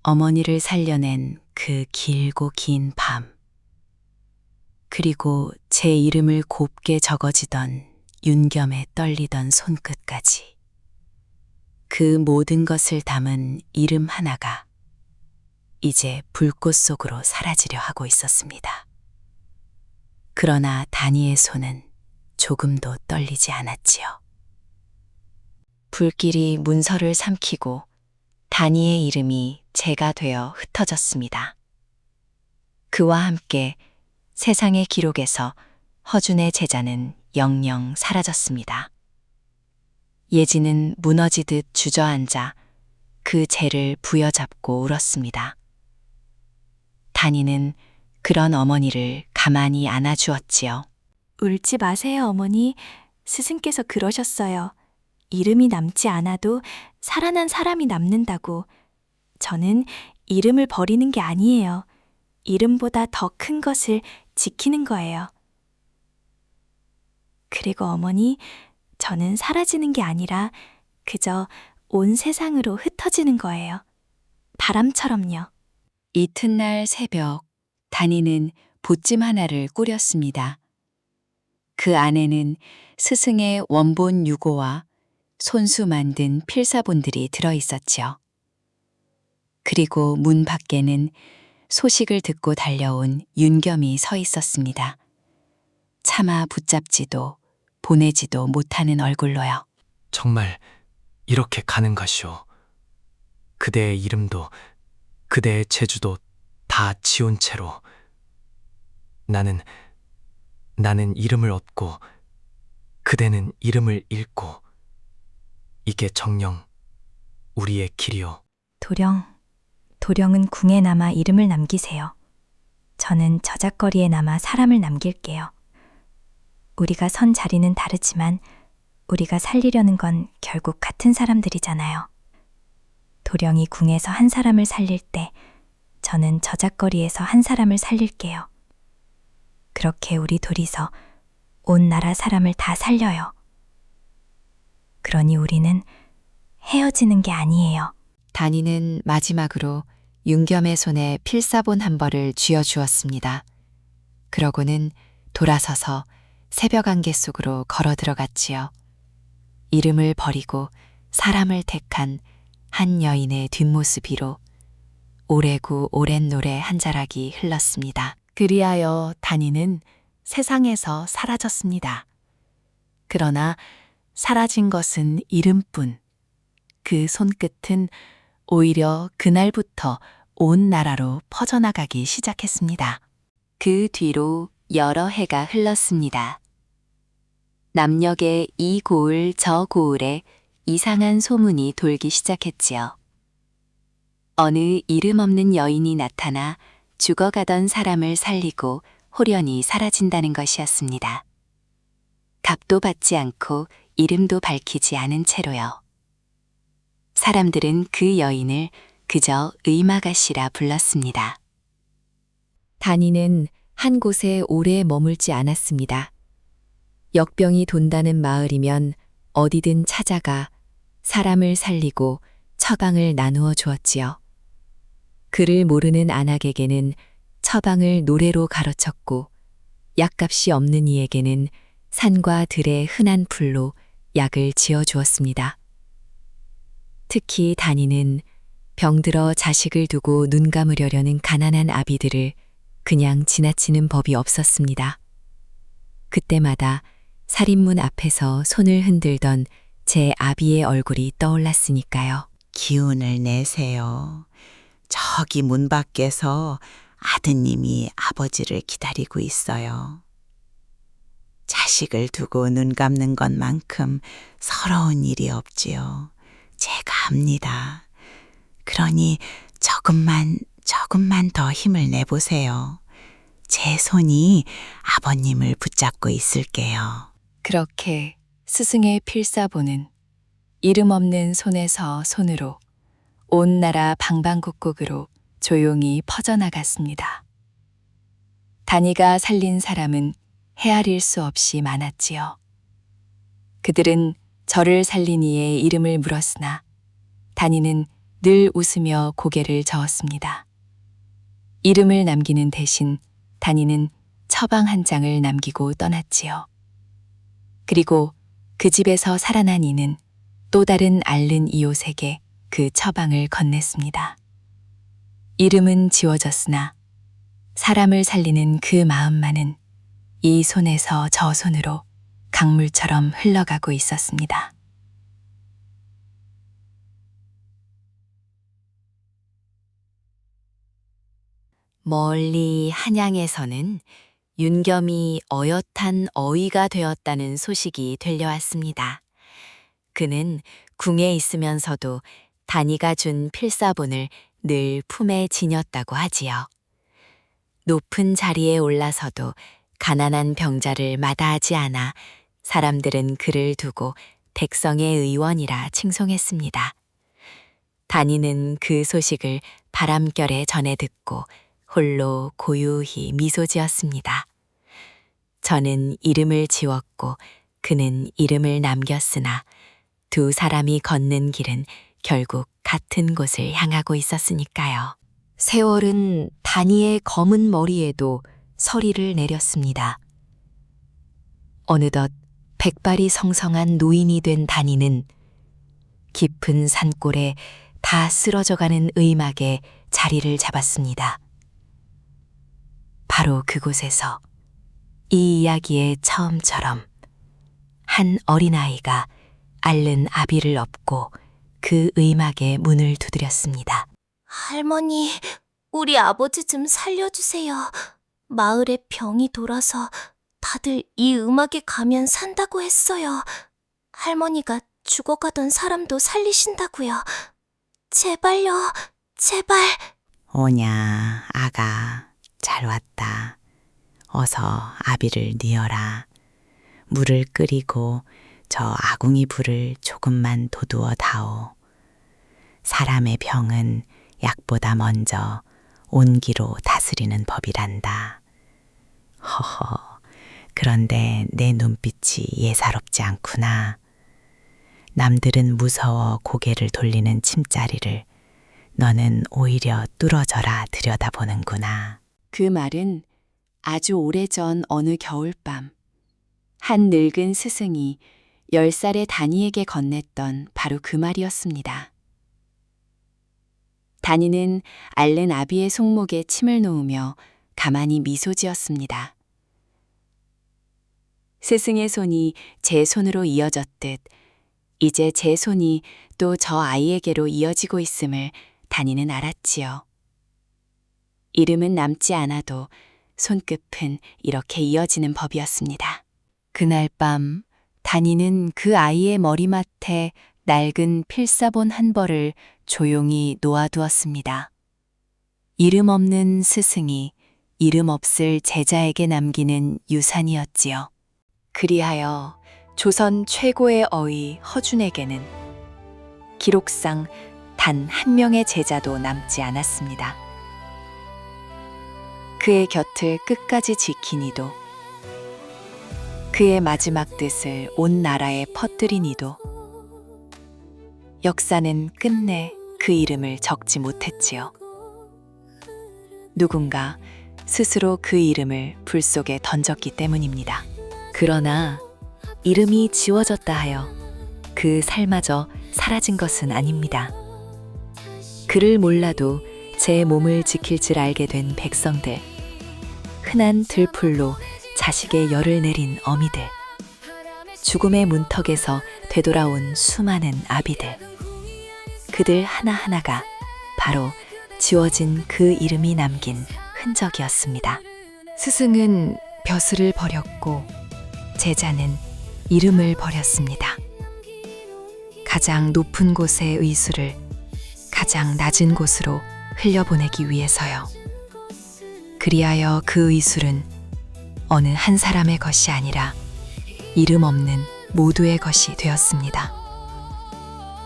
Speaker 1: 어머니를 살려낸 그 길고 긴 밤. 그리고 제 이름을 곱게 적어지던 윤겸의 떨리던 손끝까지. 그 모든 것을 담은 이름 하나가 이제 불꽃 속으로 사라지려 하고 있었습니다. 그러나 다니의 손은 조금도 떨리지 않았지요. 불길이 문서를 삼키고 다니의 이름이 재가 되어 흩어졌습니다. 그와 함께 세상의 기록에서 허준의 제자는 영영 사라졌습니다. 예지는 무너지듯 주저앉아 그 재를 부여잡고 울었습니다. 다니는 그런 어머니를 가만히 안아주었지요.
Speaker 2: 울지 마세요, 어머니. 스승께서 그러셨어요. 이름이 남지 않아도 살아난 사람이 남는다고. 저는 이름을 버리는 게 아니에요. 이름보다 더 큰 것을 지키는 거예요. 그리고 어머니, 저는 사라지는 게 아니라 그저 온 세상으로 흩어지는 거예요. 바람처럼요.
Speaker 1: 이튿날 새벽, 다니는 보찜 하나를 꾸렸습니다. 그 안에는 스승의 원본 유고와 손수 만든 필사본들이 들어 있었지요. 그리고 문 밖에는 소식을 듣고 달려온 윤겸이 서 있었습니다. 차마 붙잡지도 보내지도 못하는 얼굴로요.
Speaker 10: 정말 이렇게 가는 것이오. 그대의 이름도 그대의 재주도 다 지운 채로 나는 이름을 얻고 그대는 이름을 잃고 이게 정녕 우리의 길이오.
Speaker 2: 도령은 궁에 남아 이름을 남기세요. 저는 저작거리에 남아 사람을 남길게요. 우리가 선 자리는 다르지만 우리가 살리려는 건 결국 같은 사람들이잖아요. 도령이 궁에서 한 사람을 살릴 때 저는 저작거리에서 한 사람을 살릴게요. 그렇게 우리 둘이서 온 나라 사람을 다 살려요. 그러니 우리는 헤어지는 게 아니에요.
Speaker 1: 다니는 마지막으로 윤겸의 손에 필사본 한 벌을 쥐어주었습니다. 그러고는 돌아서서 새벽 안개 속으로 걸어 들어갔지요. 이름을 버리고 사람을 택한 한 여인의 뒷모습이로 오래구 오랜 노래 한 자락이 흘렀습니다. 그리하여 다니는 세상에서 사라졌습니다. 그러나 사라진 것은 이름뿐. 그 손끝은 오히려 그날부터 온 나라로 퍼져나가기 시작했습니다. 그 뒤로 여러 해가 흘렀습니다. 남녘의 이 고을 저 고을에 이상한 소문이 돌기 시작했지요. 어느 이름 없는 여인이 나타나 죽어가던 사람을 살리고 홀연히 사라진다는 것이었습니다. 값도 받지 않고 이름도 밝히지 않은 채로요. 사람들은 그 여인을 그저 의마가씨라 불렀습니다. 다니는 한 곳에 오래 머물지 않았습니다. 역병이 돈다는 마을이면 어디든 찾아가 사람을 살리고 처방을 나누어 주었지요. 그를 모르는 안악에게는 처방을 노래로 가르쳤고 약값이 없는 이에게는 산과 들의 흔한 풀로 약을 지어 주었습니다. 특히 다니는 병들어 자식을 두고 눈 감으려려는 가난한 아비들을 그냥 지나치는 법이 없었습니다. 그때마다 살인문 앞에서 손을 흔들던 제 아비의 얼굴이 떠올랐으니까요.
Speaker 11: 기운을 내세요. 저기 문 밖에서 아드님이 아버지를 기다리고 있어요. 자식을 두고 눈 감는 것만큼 서러운 일이 없지요. 제가 합니다. 그러니 조금만 더 힘을 내보세요. 제 손이 아버님을 붙잡고 있을게요.
Speaker 1: 그렇게 스승의 필사본은 이름 없는 손에서 손으로 온 나라 방방곡곡으로 조용히 퍼져나갔습니다. 다니가 살린 사람은 헤아릴 수 없이 많았지요. 그들은 저를 살린 이의 이름을 물었으나 다니는 늘 웃으며 고개를 저었습니다. 이름을 남기는 대신 다니는 처방 한 장을 남기고 떠났지요. 그리고 그 집에서 살아난 이는 또 다른 앓는 이웃에게 그 처방을 건넸습니다. 이름은 지워졌으나 사람을 살리는 그 마음만은 이 손에서 저 손으로 강물처럼 흘러가고 있었습니다. 멀리 한양에서는 윤겸이 어엿한 어이가 되었다는 소식이 들려왔습니다. 그는 궁에 있으면서도 단이가 준 필사본을 늘 품에 지녔다고 하지요. 높은 자리에 올라서도 가난한 병자를 마다하지 않아 사람들은 그를 두고 백성의 의원이라 칭송했습니다. 단이는 그 소식을 바람결에 전해 듣고 홀로 고요히 미소 지었습니다. 저는 이름을 지웠고 그는 이름을 남겼으나 두 사람이 걷는 길은 결국 같은 곳을 향하고 있었으니까요. 세월은 단이의 검은 머리에도 서리를 내렸습니다. 어느덧 백발이 성성한 노인이 된 단이는 깊은 산골에 다 쓰러져가는 의막에 자리를 잡았습니다. 바로 그곳에서 이 이야기의 처음처럼 한 어린아이가 앓는 아비를 업고 그 의막의 문을 두드렸습니다.
Speaker 2: 할머니, 우리 아버지 좀 살려주세요. 마을에 병이 돌아서 다들 이 음악에 가면 산다고 했어요. 할머니가 죽어가던 사람도 살리신다고요. 제발요, 제발.
Speaker 11: 오냐, 아가. 잘 왔다. 어서 아비를 뉘어라. 물을 끓이고 저 아궁이 불을 조금만 돋우어 다오. 사람의 병은 약보다 먼저 온기로 다스리는 법이란다. 허허, 그런데 내 눈빛이 예사롭지 않구나. 남들은 무서워 고개를 돌리는 침자리를 너는 오히려 뚫어져라 들여다보는구나.
Speaker 1: 그 말은 아주 오래전 어느 겨울밤 한 늙은 스승이 10살의 단이에게 건넸던 바로 그 말이었습니다. 단이는 앓는 아비의 손목에 침을 놓으며 가만히 미소 지었습니다. 스승의 손이 제 손으로 이어졌듯 이제 제 손이 또 저 아이에게로 이어지고 있음을 단이는 알았지요. 이름은 남지 않아도 손끝은 이렇게 이어지는 법이었습니다. 그날 밤 단이는 그 아이의 머리맡에 낡은 필사본 한 벌을 조용히 놓아두었습니다. 이름 없는 스승이 이름 없을 제자에게 남기는 유산이었지요. 그리하여 조선 최고의 어이 허준에게는 기록상 단 한 명의 제자도 남지 않았습니다. 그의 곁을 끝까지 지킨 이도, 그의 마지막 뜻을 온 나라에 퍼뜨린 이도, 역사는 끝내 그 이름을 적지 못했지요. 누군가 스스로 그 이름을 불 속에 던졌기 때문입니다. 그러나 이름이 지워졌다 하여 그 삶마저 사라진 것은 아닙니다. 그를 몰라도 제 몸을 지킬 줄 알게 된 백성들, 흔한 들풀로 자식의 열을 내린 어미들, 죽음의 문턱에서 되돌아온 수많은 아비들, 그들 하나하나가 바로 지워진 그 이름이 남긴 흔적이었습니다. 스승은 벼슬을 버렸고 제자는 이름을 버렸습니다. 가장 높은 곳의 의수를 가장 낮은 곳으로 흘려보내기 위해서요. 그리하여 그 의술은 어느 한 사람의 것이 아니라 이름 없는 모두의 것이 되었습니다.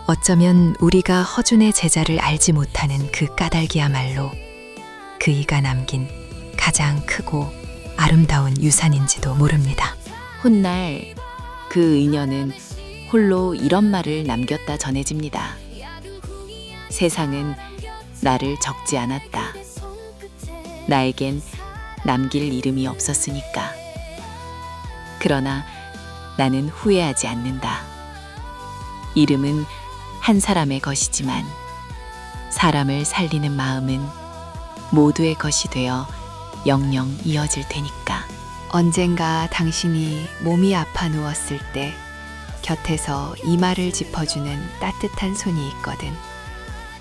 Speaker 1: 어쩌면 우리가 허준의 제자를 알지 못하는 그 까닭이야말로 그이가 남긴 가장 크고 아름다운 유산인지도 모릅니다. 훗날 그 의녀는 홀로 이런 말을 남겼다 전해집니다. 세상은 나를 적지 않았다. 나에겐 남길 이름이 없었으니까. 그러나 나는 후회하지 않는다. 이름은 한 사람의 것이지만 사람을 살리는 마음은 모두의 것이 되어 영영 이어질 테니까. 언젠가 당신이 몸이 아파 누웠을 때 곁에서 이마를 짚어주는 따뜻한 손이 있거든.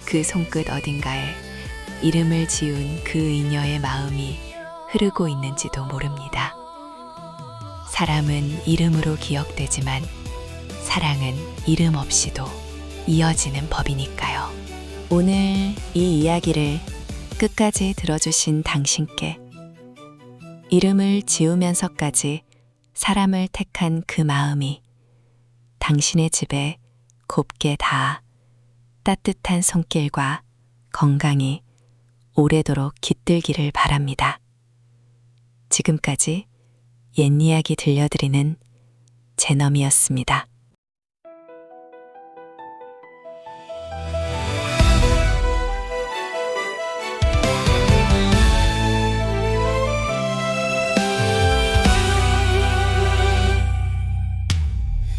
Speaker 1: 그 손끝 어딘가에 이름을 지운 그 이녀의 마음이 흐르고 있는지도 모릅니다. 사람은 이름으로 기억되지만 사랑은 이름 없이도 이어지는 법이니까요. 오늘 이 이야기를 끝까지 들어주신 당신께 이름을 지우면서까지 사람을 택한 그 마음이 당신의 집에 곱게 닿아 따뜻한 손길과 건강이 오래도록 깃들기를 바랍니다. 지금까지 옛 이야기 들려드리는 제넘이었습니다.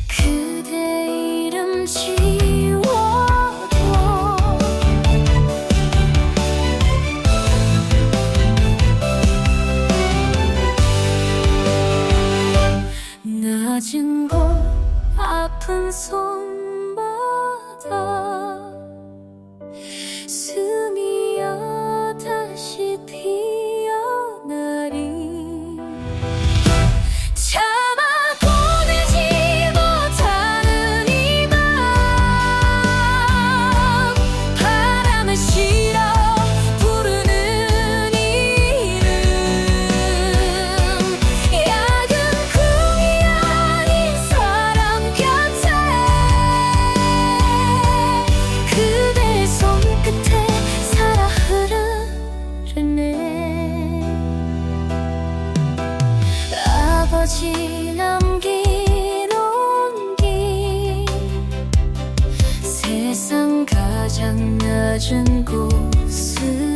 Speaker 12: 그대 이름 지워도 낮은 곳 아픈 손바닥 숨이여 다시 피어나리 참아 보내지 못하는 이 맘 바람을 실어 부르는 이름 약은 꿈이 아닌 사람 곁에 그대 손끝에 살아 흐르네 아버지 남긴 온기 세상 가장 낮은 곳을